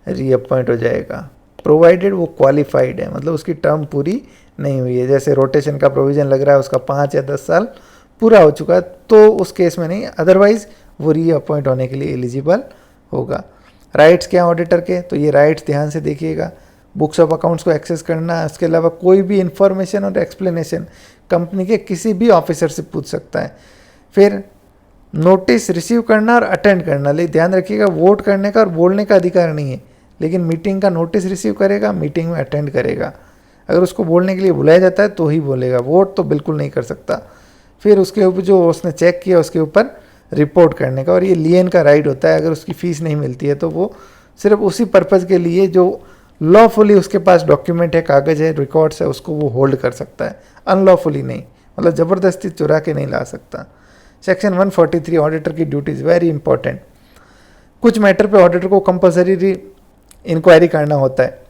रीअपॉइंट हो जाएगा, प्रोवाइडेड वो क्वालिफाइड है, मतलब उसकी टर्म पूरी नहीं हुई है। जैसे रोटेशन का प्रोविज़न लग रहा है उसका 5 या 10 साल पूरा हो चुका है तो उस केस में नहीं, अदरवाइज वो रीअपॉइंट होने के लिए एलिजिबल होगा। राइट्स क्या ऑडिटर के, तो ये राइट्स ध्यान से देखिएगा, बुक्स ऑफ अकाउंट्स को एक्सेस करना, इसके अलावा कोई भी इंफॉर्मेशन और एक्सप्लेनेशन कंपनी के किसी भी ऑफिसर से पूछ सकता है। फिर नोटिस रिसीव करना और अटेंड करना, लेकिन ध्यान रखिएगा वोट करने का और बोलने का अधिकार नहीं है, लेकिन मीटिंग का नोटिस रिसीव करेगा, मीटिंग में अटेंड करेगा। अगर उसको बोलने के लिए बुलाया जाता है तो ही बोलेगा, वोट तो बिल्कुल नहीं कर सकता। फिर उसके ऊपर जो उसने चेक किया उसके ऊपर रिपोर्ट करने का, और ये लियन का राइट होता है। अगर उसकी फ़ीस नहीं मिलती है तो वो सिर्फ उसी पर्पज़ के लिए जो लॉफुली उसके पास डॉक्यूमेंट है, कागज़ है, रिकॉर्ड्स है, उसको वो होल्ड कर सकता है, अनलॉफुली नहीं, मतलब ज़बरदस्ती चुरा के नहीं ला सकता। सेक्शन 143 ऑडिटर की ड्यूटीज़ वेरी इंपॉर्टेंट। कुछ मैटर पे ऑडिटर को कंपलसरी इंक्वायरी करना होता है।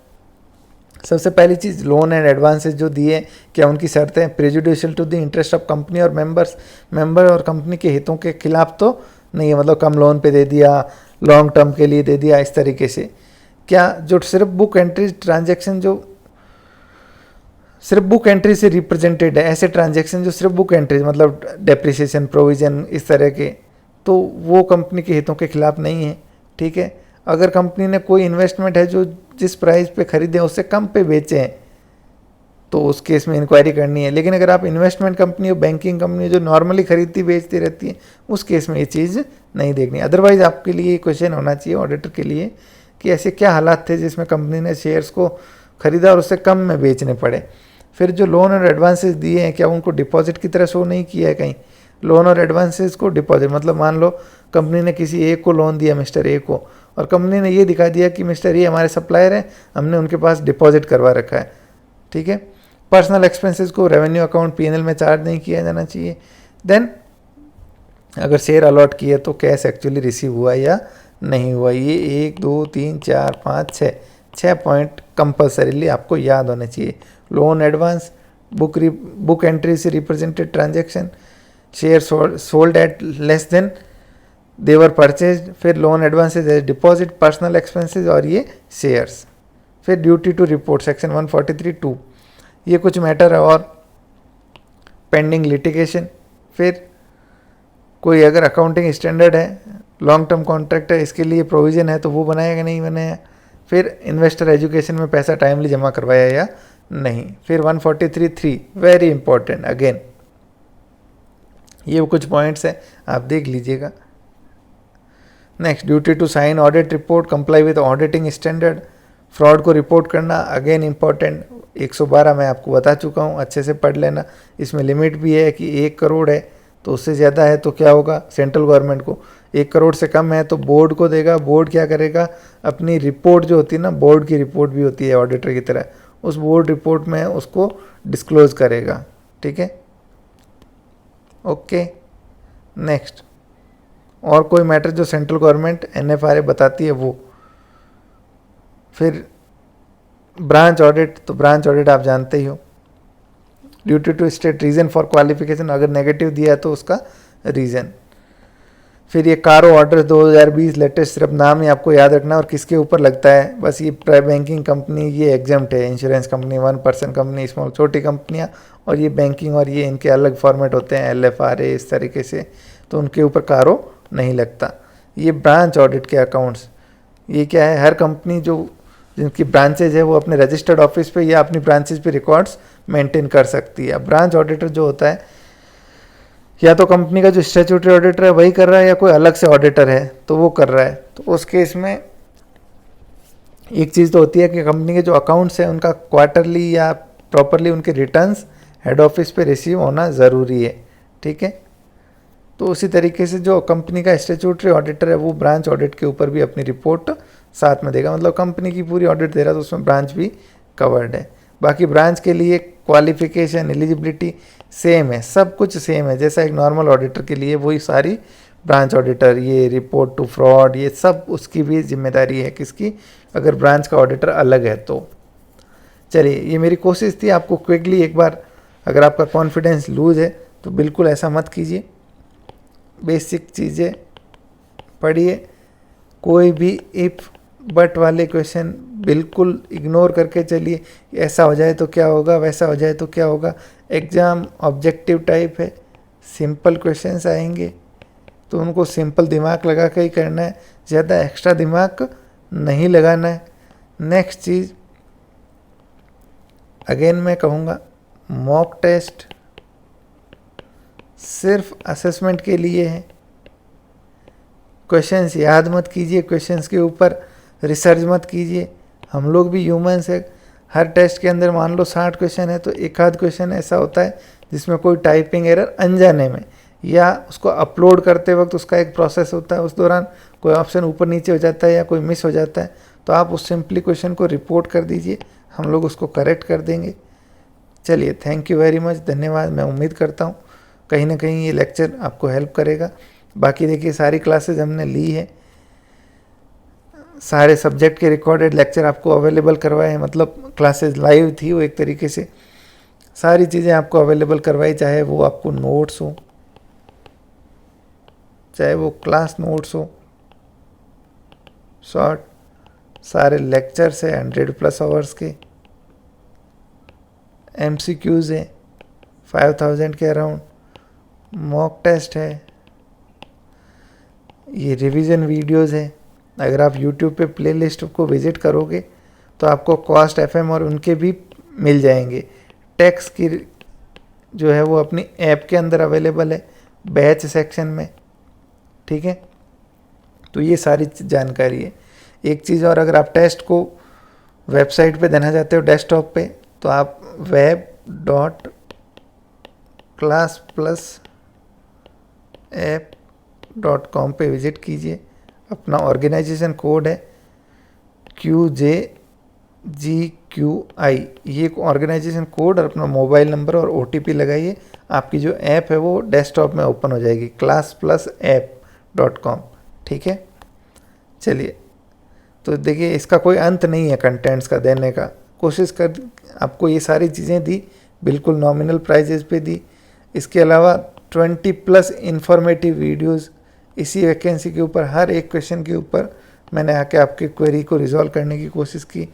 सबसे पहली चीज़, लोन एंड एडवांसेस जो दिए क्या उनकी शर्तें prejudicial to the interest of company और मेंबर और कंपनी के हितों के खिलाफ तो नहीं है, मतलब कम लोन पे दे दिया, लॉन्ग टर्म के लिए दे दिया, इस तरीके से। क्या जो सिर्फ बुक एंट्री ट्रांजैक्शन जो सिर्फ बुक एंट्री से रिप्रेजेंटेड है, ऐसे ट्रांजैक्शन जो सिर्फ बुक एंट्री मतलब डेप्रिसिएशन प्रोविज़न इस तरह के, तो वो कंपनी के हितों के खिलाफ नहीं है, ठीक है। अगर कंपनी ने कोई इन्वेस्टमेंट है जो जिस प्राइस पे खरीदे उससे कम पे बेचे हैं तो उस केस में इंक्वायरी करनी है। लेकिन अगर आप इन्वेस्टमेंट कंपनी और बैंकिंग कंपनी जो नॉर्मली खरीदती बेचती रहती है उस केस में ये चीज़ नहीं देखनी। अदरवाइज आपके लिए ये क्वेश्चन होना चाहिए ऑडिटर के लिए कि ऐसे क्या हालात थे जिसमें कंपनी ने शेयर्स को खरीदा और उससे कम में बेचने पड़े। फिर जो लोन और एडवांसेस दिए हैं क्या उनको डिपॉजिट की तरह शो नहीं किया है कहीं। लोन और एडवांसेस को डिपॉजिट मतलब मान लो कंपनी ने किसी ए को लोन दिया, मिस्टर ए को, और कंपनी ने ये दिखा दिया कि मिस्टर ए हमारे सप्लायर हैं, हमने उनके पास डिपॉजिट करवा रखा है, ठीक है। पर्सनल एक्सपेंसेस को रेवेन्यू अकाउंट पीएनएल में चार्ज नहीं किया जाना चाहिए। देन अगर शेयर अलॉट किए तो कैश एक्चुअली रिसीव हुआ या नहीं हुआ। ये 1 2 3 4 5 6 पॉइंट कंपल्सरीली आपको याद होने चाहिए। लोन एडवांस, बुक एंट्री से represented transaction, share sold at less than their purchase, फिर loan advances as deposit, personal expenses और ये शेयर्स। फिर ड्यूटी टू रिपोर्ट सेक्शन 143(2), ये कुछ मैटर है। और पेंडिंग लिटिगेशन, फिर कोई अगर अकाउंटिंग स्टैंडर्ड है, लॉन्ग टर्म कॉन्ट्रैक्ट है, इसके लिए प्रोविज़न है तो वो बनाया कि नहीं बनाया। फिर इन्वेस्टर एजुकेशन में पैसा टाइमली जमा करवाया या नहीं। फिर 143(3) वेरी इंपॉर्टेंट अगेन, ये कुछ पॉइंट्स हैं आप देख लीजिएगा। Next, duty to sign audit report, comply with auditing standard, fraud को रिपोर्ट करना अगेन इंपॉर्टेंट। 112 मैं आपको बता चुका हूँ, अच्छे से पढ़ लेना। इसमें लिमिट भी है कि 1 करोड़ है तो उससे ज़्यादा है तो क्या होगा, सेंट्रल गवर्नमेंट को। 1 करोड़ से कम है तो बोर्ड को देगा। बोर्ड क्या करेगा, अपनी रिपोर्ट जो होती है ना, बोर्ड की रिपोर्ट भी होती है ऑडिटर की तरह, उस बोर्ड रिपोर्ट में उसको डिस्क्लोज करेगा, ठीक है। ओके, नेक्स्ट, और कोई मैटर जो सेंट्रल गवर्नमेंट NFRA बताती है वो। फिर ब्रांच ऑडिट, तो ब्रांच ऑडिट आप जानते ही हो, duty to state reason for qualification, अगर नेगेटिव दिया है तो उसका रीज़न। फिर ये कारो ऑर्डर 2020 लेटेस्ट, सिर्फ नाम ही आपको याद रखना और किसके ऊपर लगता है, बस ये बैंकिंग कंपनी ये एग्जाम्प्ट है, इंश्योरेंस कंपनी, 1% कंपनी, स्मॉल छोटी कंपनियाँ, और ये बैंकिंग और ये इनके अलग फॉर्मेट होते हैं LFRA इस तरीके से, तो उनके ऊपर कारो नहीं लगता। ये ब्रांच ऑडिट के अकाउंट्स, ये क्या है, हर कंपनी जो जिनकी ब्रांचेज है वो अपने रजिस्टर्ड ऑफिस पे या अपनी ब्रांचेज पे रिकॉर्ड्स मेंटेन कर सकती है। अब ब्रांच ऑडिटर जो होता है, या तो कंपनी का जो स्टैट्यूटरी ऑडिटर है वही कर रहा है, या कोई अलग से ऑडिटर है तो वो कर रहा है। तो उस केस में एक चीज़ तो होती है कि कंपनी के जो अकाउंट्स हैं उनका क्वार्टरली या प्रॉपरली उनके रिटर्न्स हेड ऑफिस पे रिसीव होना ज़रूरी है, ठीक है। तो उसी तरीके से जो कंपनी का स्टैट्यूटरी ऑडिटर है वो ब्रांच ऑडिट के ऊपर भी अपनी रिपोर्ट साथ में देगा, मतलब कंपनी की पूरी ऑडिट दे रहा है तो उसमें ब्रांच भी कवर्ड है। बाकी ब्रांच के लिए क्वालिफिकेशन, एलिजिबिलिटी सेम है, सब कुछ सेम है, जैसा एक नॉर्मल ऑडिटर के लिए वही सारी ब्रांच ऑडिटर, ये रिपोर्ट टू फ्रॉड, ये सब उसकी भी जिम्मेदारी है, किसकी, अगर ब्रांच का ऑडिटर अलग है तो। चलिए, ये मेरी कोशिश थी आपको क्विकली एक बार, अगर आपका कॉन्फिडेंस लूज है तो बिल्कुल ऐसा मत कीजिए, बेसिक चीज़ें पढ़िए, कोई भी इफ़ बट वाले क्वेश्चन बिल्कुल इग्नोर करके चलिए, ऐसा हो जाए तो क्या होगा, वैसा हो जाए तो क्या होगा। एग्ज़ाम ऑब्जेक्टिव टाइप है, सिंपल क्वेश्चंस आएंगे तो उनको सिंपल दिमाग लगा के ही करना है, ज़्यादा एक्स्ट्रा दिमाग नहीं लगाना है। नेक्स्ट चीज़ अगेन मैं कहूँगा, मॉक टेस्ट सिर्फ असेसमेंट के लिए है, क्वेश्चंस याद मत कीजिए, क्वेश्चंस के ऊपर रिसर्च मत कीजिए। हम लोग भी ह्यूमंस है, हर टेस्ट के अंदर मान लो 60 क्वेश्चन है तो एक आध क्वेश्चन ऐसा होता है जिसमें कोई टाइपिंग एरर अनजाने में, या उसको अपलोड करते वक्त उसका एक प्रोसेस होता है, उस दौरान कोई ऑप्शन ऊपर नीचे हो जाता है या कोई मिस हो जाता है, तो आप उस सिंपली क्वेश्चन को रिपोर्ट कर दीजिए, हम लोग उसको करेक्ट कर देंगे। चलिए, थैंक यू वेरी मच, धन्यवाद। मैं उम्मीद करता हूँ कहीं ना कहीं ये लेक्चर आपको हेल्प करेगा। बाकी देखिए, सारी क्लासेज हमने ली है, सारे सब्जेक्ट के रिकॉर्डेड लेक्चर आपको अवेलेबल करवाए हैं, मतलब क्लासेस लाइव थी वो एक तरीके से, सारी चीज़ें आपको अवेलेबल करवाई, चाहे वो आपको नोट्स हो, चाहे वो क्लास नोट्स हो, शॉर्ट सारे लेक्चर्स है 100+ आवर्स के, MCQs है 5000 के अराउंड, मॉक टेस्ट है, ये रिवीजन वीडियोस है। अगर आप YouTube पे प्लेलिस्ट को विज़िट करोगे तो आपको कॉस्ट FM और उनके भी मिल जाएंगे। टैक्स की जो है वो अपनी ऐप के अंदर अवेलेबल है, बैच सेक्शन में, ठीक है। तो ये सारी जानकारी है। एक चीज़ और, अगर आप टेस्ट को वेबसाइट पे देना चाहते हो डेस्कटॉप पे, तो आप web.classplus-app.com पे विज़िट कीजिए। अपना ऑर्गेनाइजेशन कोड है QJGQI, ये ऑर्गेनाइजेशन कोड और अपना मोबाइल नंबर और OTP लगाइए, आपकी जो ऐप है वो डेस्कटॉप में ओपन हो जाएगी, classplusapp.com, ठीक है। चलिए, तो देखिए, इसका कोई अंत नहीं है कंटेंट्स का देने का, कोशिश कर आपको ये सारी चीज़ें दी, बिल्कुल नॉमिनल प्राइजेस पे दी। इसके अलावा 20+ इंफॉर्मेटिव वीडियोस इसी वैकेंसी के ऊपर, हर एक क्वेश्चन के ऊपर मैंने आके आपकी क्वेरी को रिजॉल्व करने की कोशिश की।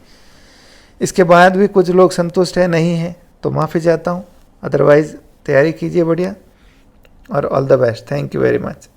इसके बाद भी कुछ लोग संतुष्ट है नहीं है तो माफ़ी चाहता हूँ, अदरवाइज़ तैयारी कीजिए बढ़िया, और all the best. Thank you very much.